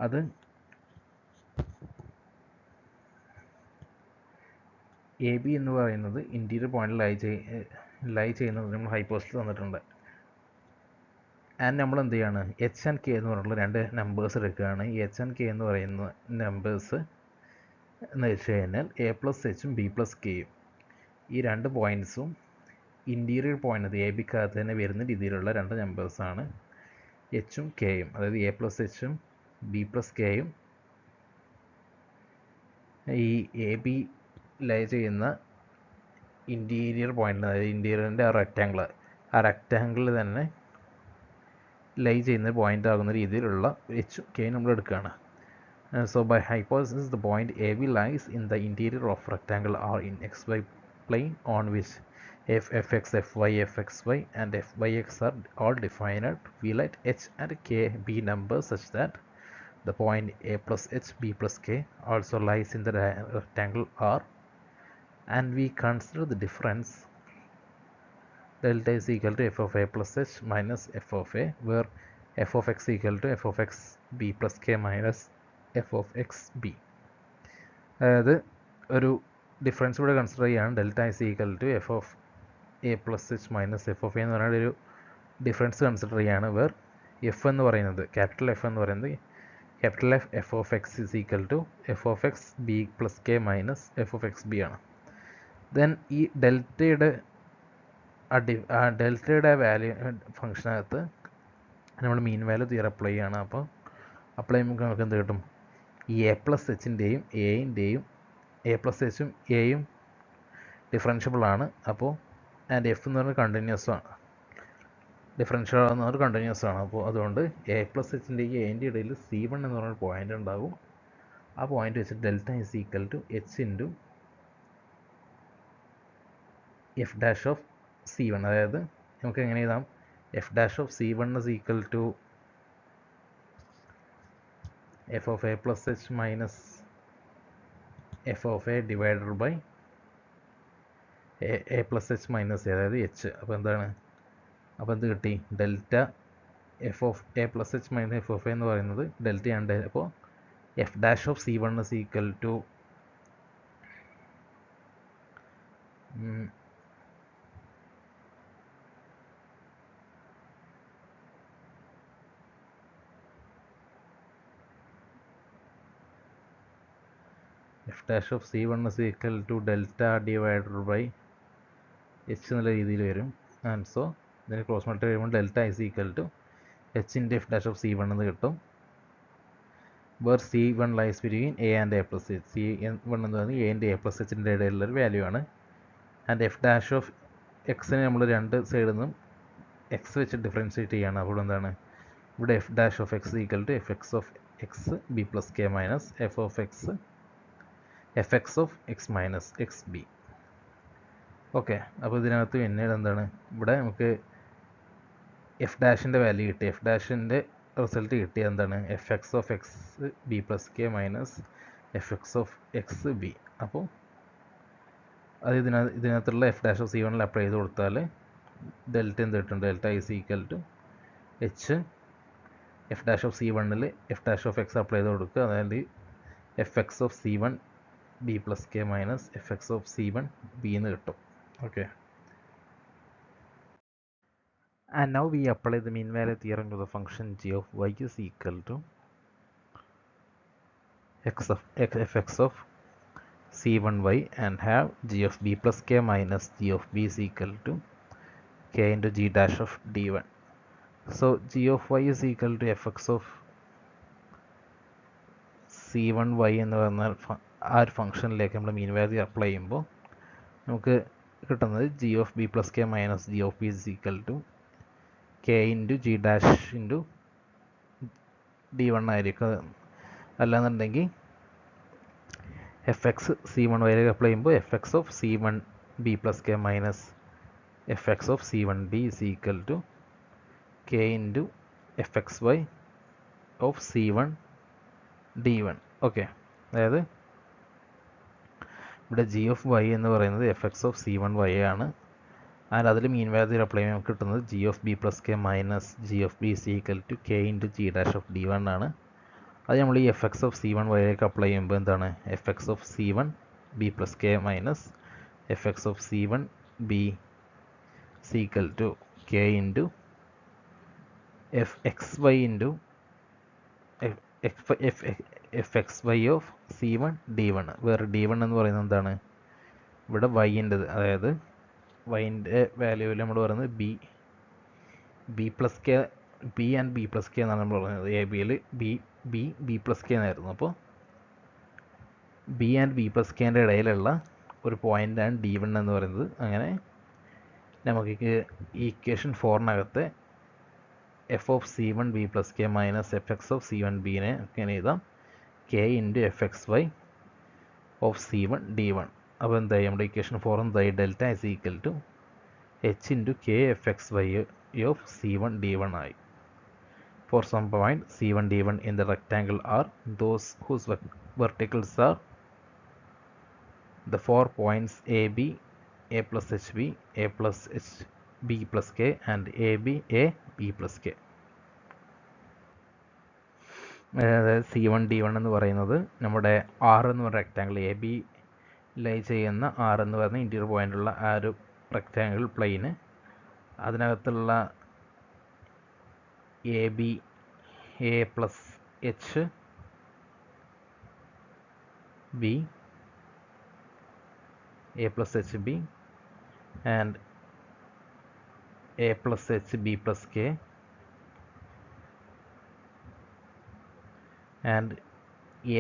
അത് എ ബി എന്ന് പറയുന്നത് ഇൻറ്റീരിയർ പോയിൻ്റിൽ ലൈ ചെയ്യുന്നത് നമ്മൾ ഹൈപ്പോസിസിൽ വന്നിട്ടുണ്ട്. ആൻഡ് നമ്മൾ എന്ത് ചെയ്യാണ്, എച്ച് ആൻഡ് കെ എന്ന് പറഞ്ഞിട്ടുള്ള 2 നമ്പേഴ്സ് എടുക്കുകയാണ്. ഈ എച്ച് ആൻഡ് കെ എന്ന് പറയുന്ന നമ്പേഴ്സ് എന്ന് വെച്ച് കഴിഞ്ഞാൽ എ പ്ലസ് എച്ചും ബി പ്ലസ് കെയും, ഈ 2 പോയിൻറ്റ്സും ഇൻറ്റീരിയർ പോയിൻ്റ് എ ബിക്കകത്ത് തന്നെ വരുന്ന രീതിയിലുള്ള 2 നമ്പേഴ്സാണ് എച്ചും കെയും. അതായത് എ പ്ലസ് എച്ചും ബി പ്ലസ് കെയും ഈ എ ബി ലൈ ചെയ്യുന്ന ഇൻറ്റീരിയർ പോയിൻ്റ്, അതായത് ഇൻറ്റീരിയറിൻ്റെ ആ റെക്റ്റാങ്കിളിൽ തന്നെ ലൈ ചെയ്യുന്ന പോയിൻ്റ് ആകുന്ന രീതിയിലുള്ള എച്ചും കെയും നമ്മൾ എടുക്കുകയാണ്. So by hypothesis the point a b lies in the interior of rectangle r in x y plane on which fx, fy, fxy and fyx are all defined. We let h and k be numbers such that the point a plus h b plus k also lies in the rectangle R, and we consider the difference delta is equal to f of a plus h minus f of a, where f of x equal to f of x b plus k minus f of x b. അതായത് ഒരു difference ഇവിടെ consider ചെയ്യുകയാണ്. Delta is equal to f of a plus h minus f of a എന്ന് പറയുന്ന ഒരു difference consider ചെയ്യുകയാണ്. Where f എന്ന് പറയുന്നത് ക്യാപിറ്റൽ എഫ് എന്ന് പറയുന്നത് capital f of x is equal to f of x b plus k minus f of x b ആണ്. Then ഈ ഡെൽറ്റയുടെ വാല്യൂ ഫംഗ്ഷനകത്ത് നമ്മൾ മീൻ വാല്യൂ തിയറം അപ്ലൈ ചെയ്യുകയാണ്. അപ്പോൾ അപ്ലൈ ചെയ്യുമ്പോൾ നമുക്ക് എന്ത് കിട്ടും? ഈ എ പ്ലസ് എച്ചിൻ്റെയും എൻ്റെയും എ പ്ലസ് എച്ചും എയും ഡിഫറൻഷ്യബിൾ ആണ്. അപ്പോൾ ആൻഡ് എഫ് എന്ന് പറഞ്ഞാൽ കണ്ടിന്യൂസ് ആണ്, ഡിഫറൻഷ്യൽ എന്ന് പറഞ്ഞാൽ കണ്ടിന്യൂസ് ആണ്. അപ്പോൾ അതുകൊണ്ട് എ പ്ലസ് എച്ചിൻ്റെയും എൻ്റെ ഇടയിൽ C1 എന്ന് പറഞ്ഞൊരു പോയിൻ്റ് ഉണ്ടാകും. ആ പോയിൻ്റ് വെച്ച് delta is equal to h into f dash of C1. അതായത് നമുക്ക് എങ്ങനെ എഴുതാം? F dash of C1 is equal to f of a plus h minus f of a divided by a plus h minus a, അതായത് h. അപ്പോൾ എന്താണ്? അപ്പോൾ എന്ത് കിട്ടി? Delta f of a plus h minus f of a എന്ന് പറയുന്നത് ഡെൽറ്റയാണ്. അപ്പോൾ f dash of C1 is equal to F dash of C1 is equal to delta divided by h എന്നുള്ള രീതിയിൽ വരും. ആൻഡ് സോ ഇതിന് ക്രോസ് മൾട്ടിപ്ലൈ ചെയ്യുമ്പോൾ delta is equal to h into f dash of C1 എന്ന് കിട്ടും. Where C1 lies between a and a plus h. C1 എന്ന് പറയുന്നത് a and a plus എച്ചിൻ്റെ ഇടയിലുള്ളൊരു വാല്യൂ ആണ്. ആൻഡ് എഫ് ഡാഷ് ഓഫ് എക്സിനെ നമ്മൾ രണ്ട് സൈഡിൽ നിന്നും എക്സ് വെച്ച് ഡിഫറൻഷ്യേറ്റ് ചെയ്യാണ്. അപ്പോൾ എന്താണ്? ഇവിടെ f dash of x equal to f x of x b plus k minus f of x f x of x minus x b. Okay, അപ്പോൾ ഇതിനകത്ത് പിന്നീട് എന്താണ്? ഇവിടെ നമുക്ക് എഫ് ഡാഷിൻ്റെ വാല്യൂ കിട്ടി. എഫ് ഡാഷിൻ്റെ റിസൾട്ട് കിട്ടിയത് എന്താണ്? F x of x b plus k minus f x of x b. അപ്പോൾ അത് ഇതിനകത്തുള്ള F dash of C1 apply ചെയ്ത് കൊടുത്താൽ ഡെൽറ്റ എന്ത് കിട്ടും? Delta is equal to h f dash of C1 f dash of x apply ചെയ്ത് കൊടുക്കുക. അതായത് f x of C1 b plus k minus f x of C1 b എന്ന് കിട്ടും. Okay, and now we apply the mean value theorem to the function g of y is equal to fx of C1y and have g of b plus k minus g of b is equal to k into g dash of d1. So g of y is equal to fx of C1y എന്ന് പറഞ്ഞാൽ ആ ഒരു ഫംഗ്ഷനിലേക്ക് നമ്മൾ മീൻ value apply ചെയ്യുമ്പോൾ നമുക്ക് കിട്ടുന്നത് g of b plus k minus g of b is equal to k into g dash into D1 ആയിരിക്കും. അല്ലാന്നുണ്ടെങ്കിൽ എഫ് എക്സ് C1 വൈയിലേക്ക് അപ്ലൈ ചെയ്യുമ്പോൾ f x of C1 b plus k minus f x of C1 b is equal to k into f x y of C1 D1. Okay, അതായത് ഇവിടെ g of Y എന്ന് പറയുന്നത് f x of C1 y ആണ്. And അതിൽ മീൻ value apply ചെയ്യുമ്പോൾ നമുക്ക് കിട്ടുന്നത് g of b plus k minus g of b is equal to k into g dash of D1 ആണ്. അത് നമ്മൾ ഈ എഫ് എക്സ് ഓഫ് C1 വൈയിലേക്ക് അപ്ലൈ ചെയ്യുമ്പോൾ എന്താണ്? F x of C1 b plus k minus f x of C1 b is equal to k into f x Y into f x y of C1 D1. വേറെ D1 എന്ന് പറയുന്നത് എന്താണ്? ഇവിടെ വൈൻ്റെത്, അതായത് വൈൻ്റെ വാല്യൂവിൽ നമ്മൾ പറയുന്നത് B plus K B and b plus K എന്നാണ് നമ്മൾ പറയുന്നത്. എ ബിയിൽ ബി പ്ലസ് കെ എന്നായിരുന്നു. അപ്പോൾ ബി ആൻഡ് ബി പ്ലസ് കെൻ്റെ ഇടയിലുള്ള ഒരു പോയിൻ്റാണ് D1 എന്ന് പറയുന്നത്. അങ്ങനെ നമുക്ക് ഈ ഇക്വേഷൻ 4-നകത്തെ f of C1 b plus k minus f x of C1 ബിനെ ഇങ്ങനെ എഴുതാം, k into f x y of C1 D1. അപ്പോൾ എന്തായി? നമ്മുടെ ഇക്വേഷൻ 4 എന്തായി? Delta is equal to h into k f x y of C1 D1 ആയി. For some point C1 D1 in the rectangle are those whose verticals are the 4 points AB, A plus HB, A plus HB plus K and AB, A, B plus K. അതായത് C1 D1 എന്ന് പറയുന്നത് നമ്മുടെ R എന്ന് പറയുന്ന rectangle, A B ലൈ ചെയ്യുന്ന R എന്ന് പറയുന്ന interior പോയിൻ്റുള്ള ആ ഒരു റെക്റ്റാങ്കിൾ പ്ലെയിന്, അതിനകത്തുള്ള A B A plus h B A plus h B and a plus h b plus K and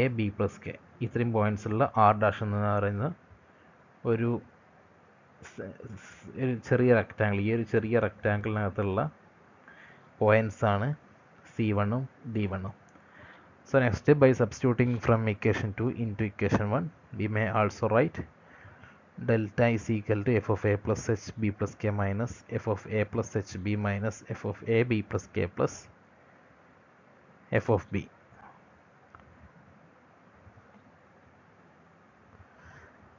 a b plus K ഇത്രയും പോയിൻറ്റ്സ് ഉള്ള ആർ ഡാഷ് എന്ന് പറയുന്ന ഒരു ചെറിയ റെക്റ്റാങ്കിൾ, ഈ ഒരു ചെറിയ റെക്റ്റാങ്കിളിനകത്തുള്ള പോയിൻറ്റ്സ് ആണ് C1 ഉം D1 ഉം. So next, by substituting from equation 2 into equation 1, we may also write delta is equal to f of a plus h b plus k minus f of a plus h b minus f of a b plus k plus f of b.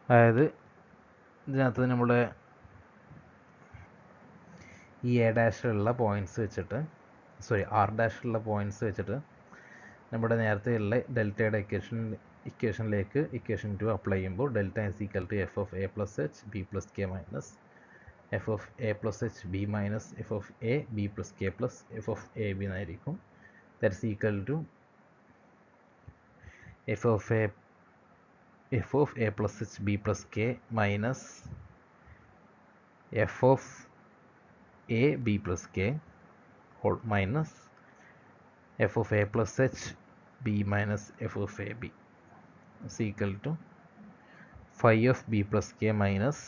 അതായത് ഇതിനകത്ത് നമ്മുടെ ഈ a ഡാഷിലുള്ള points വെച്ചിട്ട്, r ഡാഷിലുള്ള points വെച്ചിട്ട് നമ്മുടെ നേരത്തെയുള്ള ഡെൽറ്റയുടെ ഇക്വേഷനിലേക്ക് ഇക്വേഷൻ 2 അപ്ലൈ ചെയ്യുമ്പോൾ delta is equal to f of a plus h b plus k minus f of a plus h b minus f of a b plus k plus f of a b എന്നായിരിക്കും. That is equal to f of a plus h b plus k minus f of a b plus K whole minus f of a plus h b minus f of a b is equal to phi of b plus k minus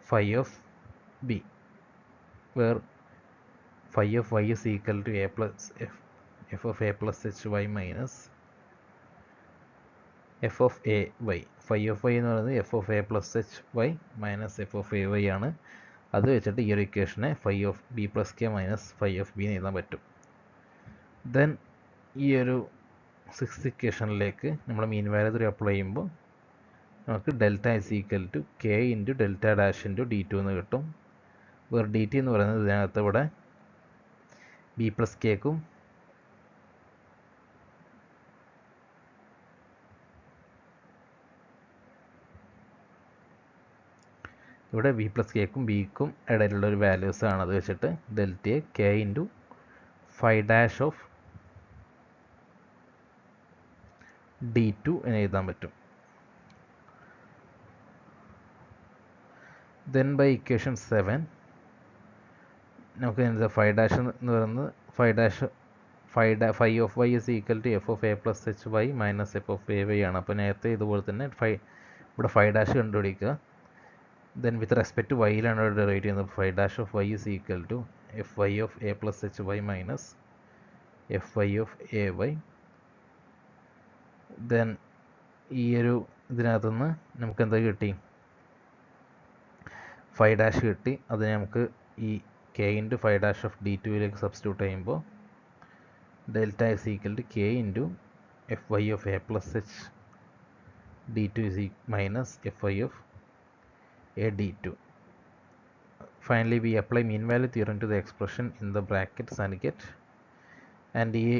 phi of b, where phi of y is equal to a plus f of a plus h y minus f of a y. phi of y എന്ന് പറയുന്നത് f of a plus h y minus f of a y ആണ്. അത് വെച്ചിട്ട് ഈ ഒരു ഇക്വേഷനെ phi of b plus k minus phi of b എന്ന് എഴുതാൻ പറ്റും. ദെൻ ഈ ഒരു സിക്സ്ത് ഇക്വേഷനിലേക്ക് നമ്മൾ മീൻ വാല്യൂ തിയറി അപ്ലൈ ചെയ്യുമ്പോൾ നമുക്ക് delta is equal to k into delta dash into d two എന്ന് കിട്ടും. വേറെ ഡി ടി എന്ന് പറയുന്നത് ഇതിനകത്ത് ഇവിടെ ബി പ്ലസ് കെക്കും ഇവിടെ ബി പ്ലസ് കെക്കും ബിക്കും ഇടയിലുള്ള ഒരു വാല്യൂസ് ആണ്. അത് വെച്ചിട്ട് ഡെൽറ്റയെ k into phi dash of D2 എന്ന് എഴുതാൻ പറ്റും. ദെൻ ബൈ ഇക്വേഷൻ 7 നമുക്ക് എന്താ ഫൈ ഡാഷ് എന്ന് പറയുന്നത് phi of y is equal to f of a plus h y minus f of a y ആണ്. അപ്പോൾ നേരത്തെ ഇതുപോലെ തന്നെ ഇവിടെ ഫൈ ഡാഷ് കണ്ടുപിടിക്കുക. ദെൻ വിത്ത് റെസ്പെക്ട് ടു വൈയിലാണ് ഇവിടെ ഡെറിവേറ്റ് ചെയ്യുന്നത്. Phi dash of y is equal to f y of a plus h y minus f y of a y. Then ഈ ഒരു ഇതിനകത്തുനിന്ന് നമുക്ക് എന്താ കിട്ടി, ഫൈ ഡാഷ് കിട്ടി. അത് നമുക്ക് ഈ k into phi dash of d ടുവിലേക്ക് സബ്സ്റ്റിറ്റ്യൂട്ട് ചെയ്യുമ്പോൾ delta is equal to k into f y of a plus h d two is minus f y of a d two. Finally we apply mean value theorem to the expression in the brackets and get, and ഈ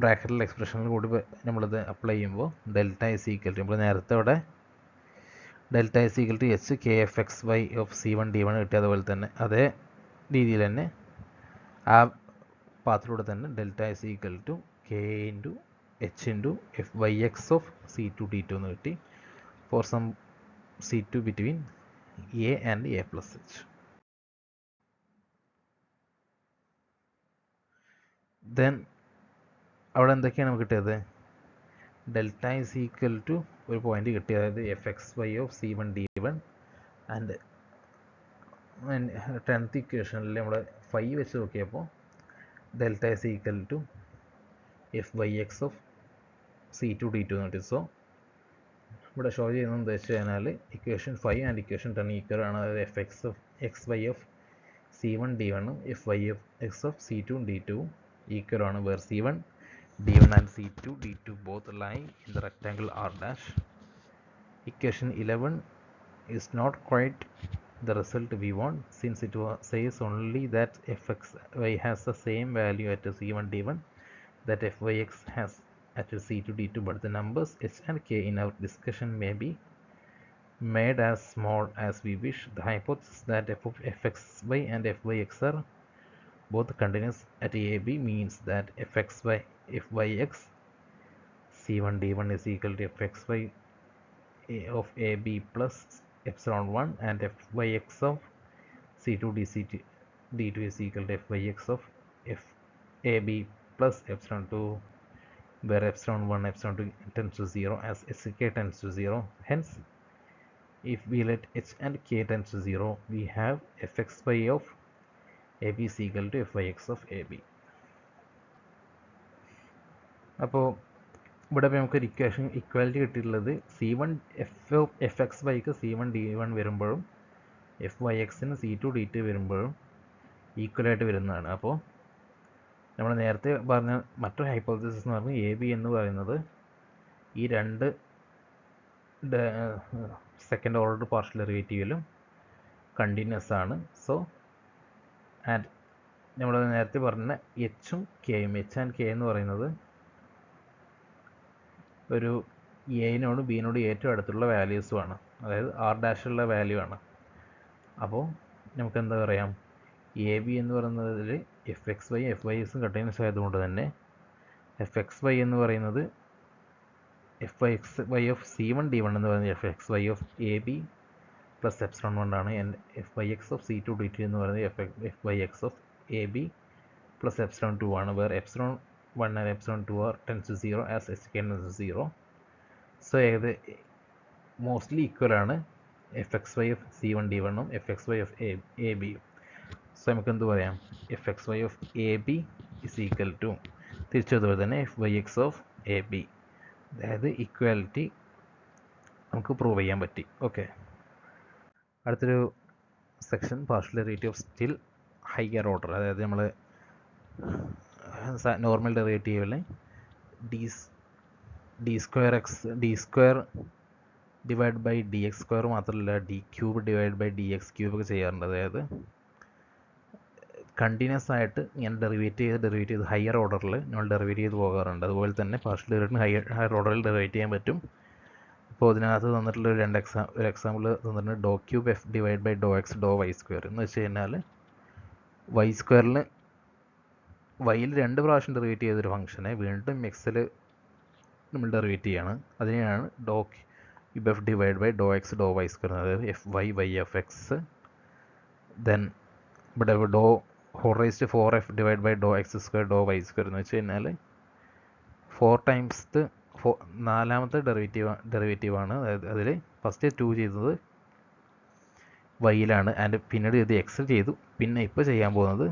ബ്രാക്കറ്റിലെ എക്സ്പ്രഷനിൽ കൂടി നമ്മളിത് apply ചെയ്യുമ്പോൾ delta is equal to നമ്മൾ നേരത്തെ ഇവിടെ delta is equal to h k f x y of C1 D1 കിട്ടിയ അതുപോലെ തന്നെ അതേ രീതിയിൽ തന്നെ ആ പാത്തിലൂടെ തന്നെ delta is equal to k into h into f y x of C2 D2 എന്ന് കിട്ടി for some C2 between a and a plus h. Then അവിടെ എന്തൊക്കെയാണ് നമുക്ക് കിട്ടിയത്, ഡെൽറ്റ ഇസ് ഈക്വൽ ടു ഒരു പോയിന്റ് കിട്ടി, അതായത് f x y of C1 D1 and 10th ഇക്വേഷനിൽ നമ്മൾ ഫൈ വെച്ച് നോക്കിയപ്പോൾ delta is equal to f y x of C2 D2 എന്ന് കിട്ടി. സോ ഇവിടെ ഷോ ചെയ്യുന്നത് എന്താ വെച്ച് കഴിഞ്ഞാൽ ഇക്വേഷൻ 5 ആൻഡ് ഇക്വേഷൻ 10 ഈക്വൽ ആണ്. അതായത് f x of X y of C1 D1 f y of x of C2 D2 equal ആണ്, where C1 D1 and C2 D2 both lie in the rectangle R dash. Equation 11 is not quite the result we want, since it says only that fxy has the same value at C1 D1 that fyx has at C2 D2, but the numbers h and k in our discussion may be made as small as we wish. The hypothesis that f of fxy and fyx are both continuous at AB means that fyx C1 D1 is equal to fxy of AB plus epsilon 1 and fyx of C2 D2 is equal to fyx of FAB plus epsilon 2 where epsilon 1, epsilon 2 tends to 0 as sk tends to 0. Hence, if we let h and k tends to 0, we have fxy of ab is equal to fyx of ab. അപ്പോൾ ഇവിടെ നമുക്കൊരു equality കിട്ടിയിട്ടുള്ളത് c1 fxyക്ക് c1 d1 വരുമ്പോഴും fyxന് c2 d2 വരുമ്പോഴും ഈക്വലായിട്ട് വരുന്നതാണ്. അപ്പോൾ നമ്മൾ നേരത്തെ പറഞ്ഞ മറ്റൊരു ഹൈപ്പോത്തസിസ് എന്ന് പറഞ്ഞാൽ എ ബി എന്ന് പറയുന്നത് ഈ രണ്ട് സെക്കൻഡ് ഓർഡർ പാർഷ്യൽ ഡെറിവേറ്റീവിലും കണ്ടിന്യൂസ് ആണ്. സോ ആൻഡ് നമ്മൾ നേരത്തെ പറഞ്ഞ എച്ചും കെയും, എച്ച് ആൻഡ് കെ എന്ന് പറയുന്നത് ഒരു എനോട് ബിനോട് ഏറ്റവും അടുത്തുള്ള വാല്യൂസുമാണ്, അതായത് ആർ ഡാഷുള്ള വാല്യൂ ആണ്. അപ്പോൾ നമുക്ക് എന്താ പറയാം, എ ബി എന്ന് പറയുന്നതിൽ f x y f y എസും കണ്ടിന്യൂസ് ആയതുകൊണ്ട് തന്നെ എഫ് എക്സ് വൈ എന്ന് പറയുന്നത് f y x y of c one d one എന്ന് പറയുന്നത് f x y of a b plus epsilon 1 ആണ്. And f y x of c two d two എന്ന് പറയുന്നത് f y x of a b plus epsilon 2 ആണ്, where epsilon 1 and epsilon 2 are tends to 0 as h k tends to 0. So mostly equal ആണ് f x y of c one d വണ്ണും f x y of a ബിയും. So നമുക്ക് എന്ത് പറയാം, f x y of a b is equal to തിരിച്ചതുപോലെ തന്നെ f y x of a b. അതായത് equality നമുക്ക് പ്രൂവ് ചെയ്യാൻ പറ്റി. ഓക്കെ, അടുത്തൊരു section partial derivative of still higher order. അതായത് നമ്മൾ നോർമൽ ഡെറിവേറ്റീവിൽ d square divide by d X square മാത്രമല്ല d cube divide by d x cube ഒക്കെ ചെയ്യാറുണ്ട്. അതായത് കണ്ടിന്യൂസ് ആയിട്ട് ഇങ്ങനെ ഡെറിവേറ്റ് ചെയ്ത് ഹയർ ഓർഡറിൽ നമ്മൾ ഡെറിവേറ്റ് ചെയ്ത് പോകാറുണ്ട്. അതുപോലെ തന്നെ പാർഷ്യൽ ഡെറിവേറ്റീവ് ഹയർ ഓർഡറിൽ ഡെറിവേറ്റ് ചെയ്യാൻ പറ്റും. അപ്പോൾ ഇതിനകത്ത് തന്നിട്ടുള്ള ഒരു എക്സാമ്പിൾ തന്നിട്ടുണ്ട് ഡോ cube f divide by Dr x Dr y square എന്ന് വെച്ച് കഴിഞ്ഞാൽ വൈ സ്ക്വയറിൽ വൈയിൽ 2 പ്രാവശ്യം ഡെറിവേറ്റ് ചെയ്തൊരു ഫംഗ്ഷനെ വീണ്ടും എക്സിൽ നമ്മൾ ഡെറിവേറ്റ് ചെയ്യാണ്. അതിനെയാണ് ഡോ cube f divide by Dr x Dr y square, അതായത് f y y f x. Then ഇവിടെ ഡോ whole raise to 4f divide by Dr x square ഡോ വൈ സ്ക്വയർ എന്ന് വെച്ച് കഴിഞ്ഞാൽ 4 ടൈംസ് നാലാമത്തെ ഡെറിവേറ്റീവ് ആണ്. അതായത് അതിൽ ഫസ്റ്റ് 2 ചെയ്തത് വൈയിലാണ് ആൻഡ് പിന്നീട് ഇത് എക്സിൽ ചെയ്തു. പിന്നെ ഇപ്പോൾ ചെയ്യാൻ പോകുന്നത്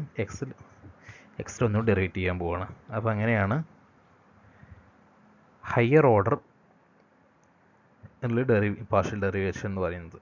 എക്സിൽ ഒന്നും ഡെറിവേറ്റ് ചെയ്യാൻ പോവുകയാണ്. അപ്പോൾ അങ്ങനെയാണ് ഹയർ ഓർഡർ എന്നുള്ള പാർഷ്യൽ ഡെറിവേഷൻ എന്ന് പറയുന്നത്.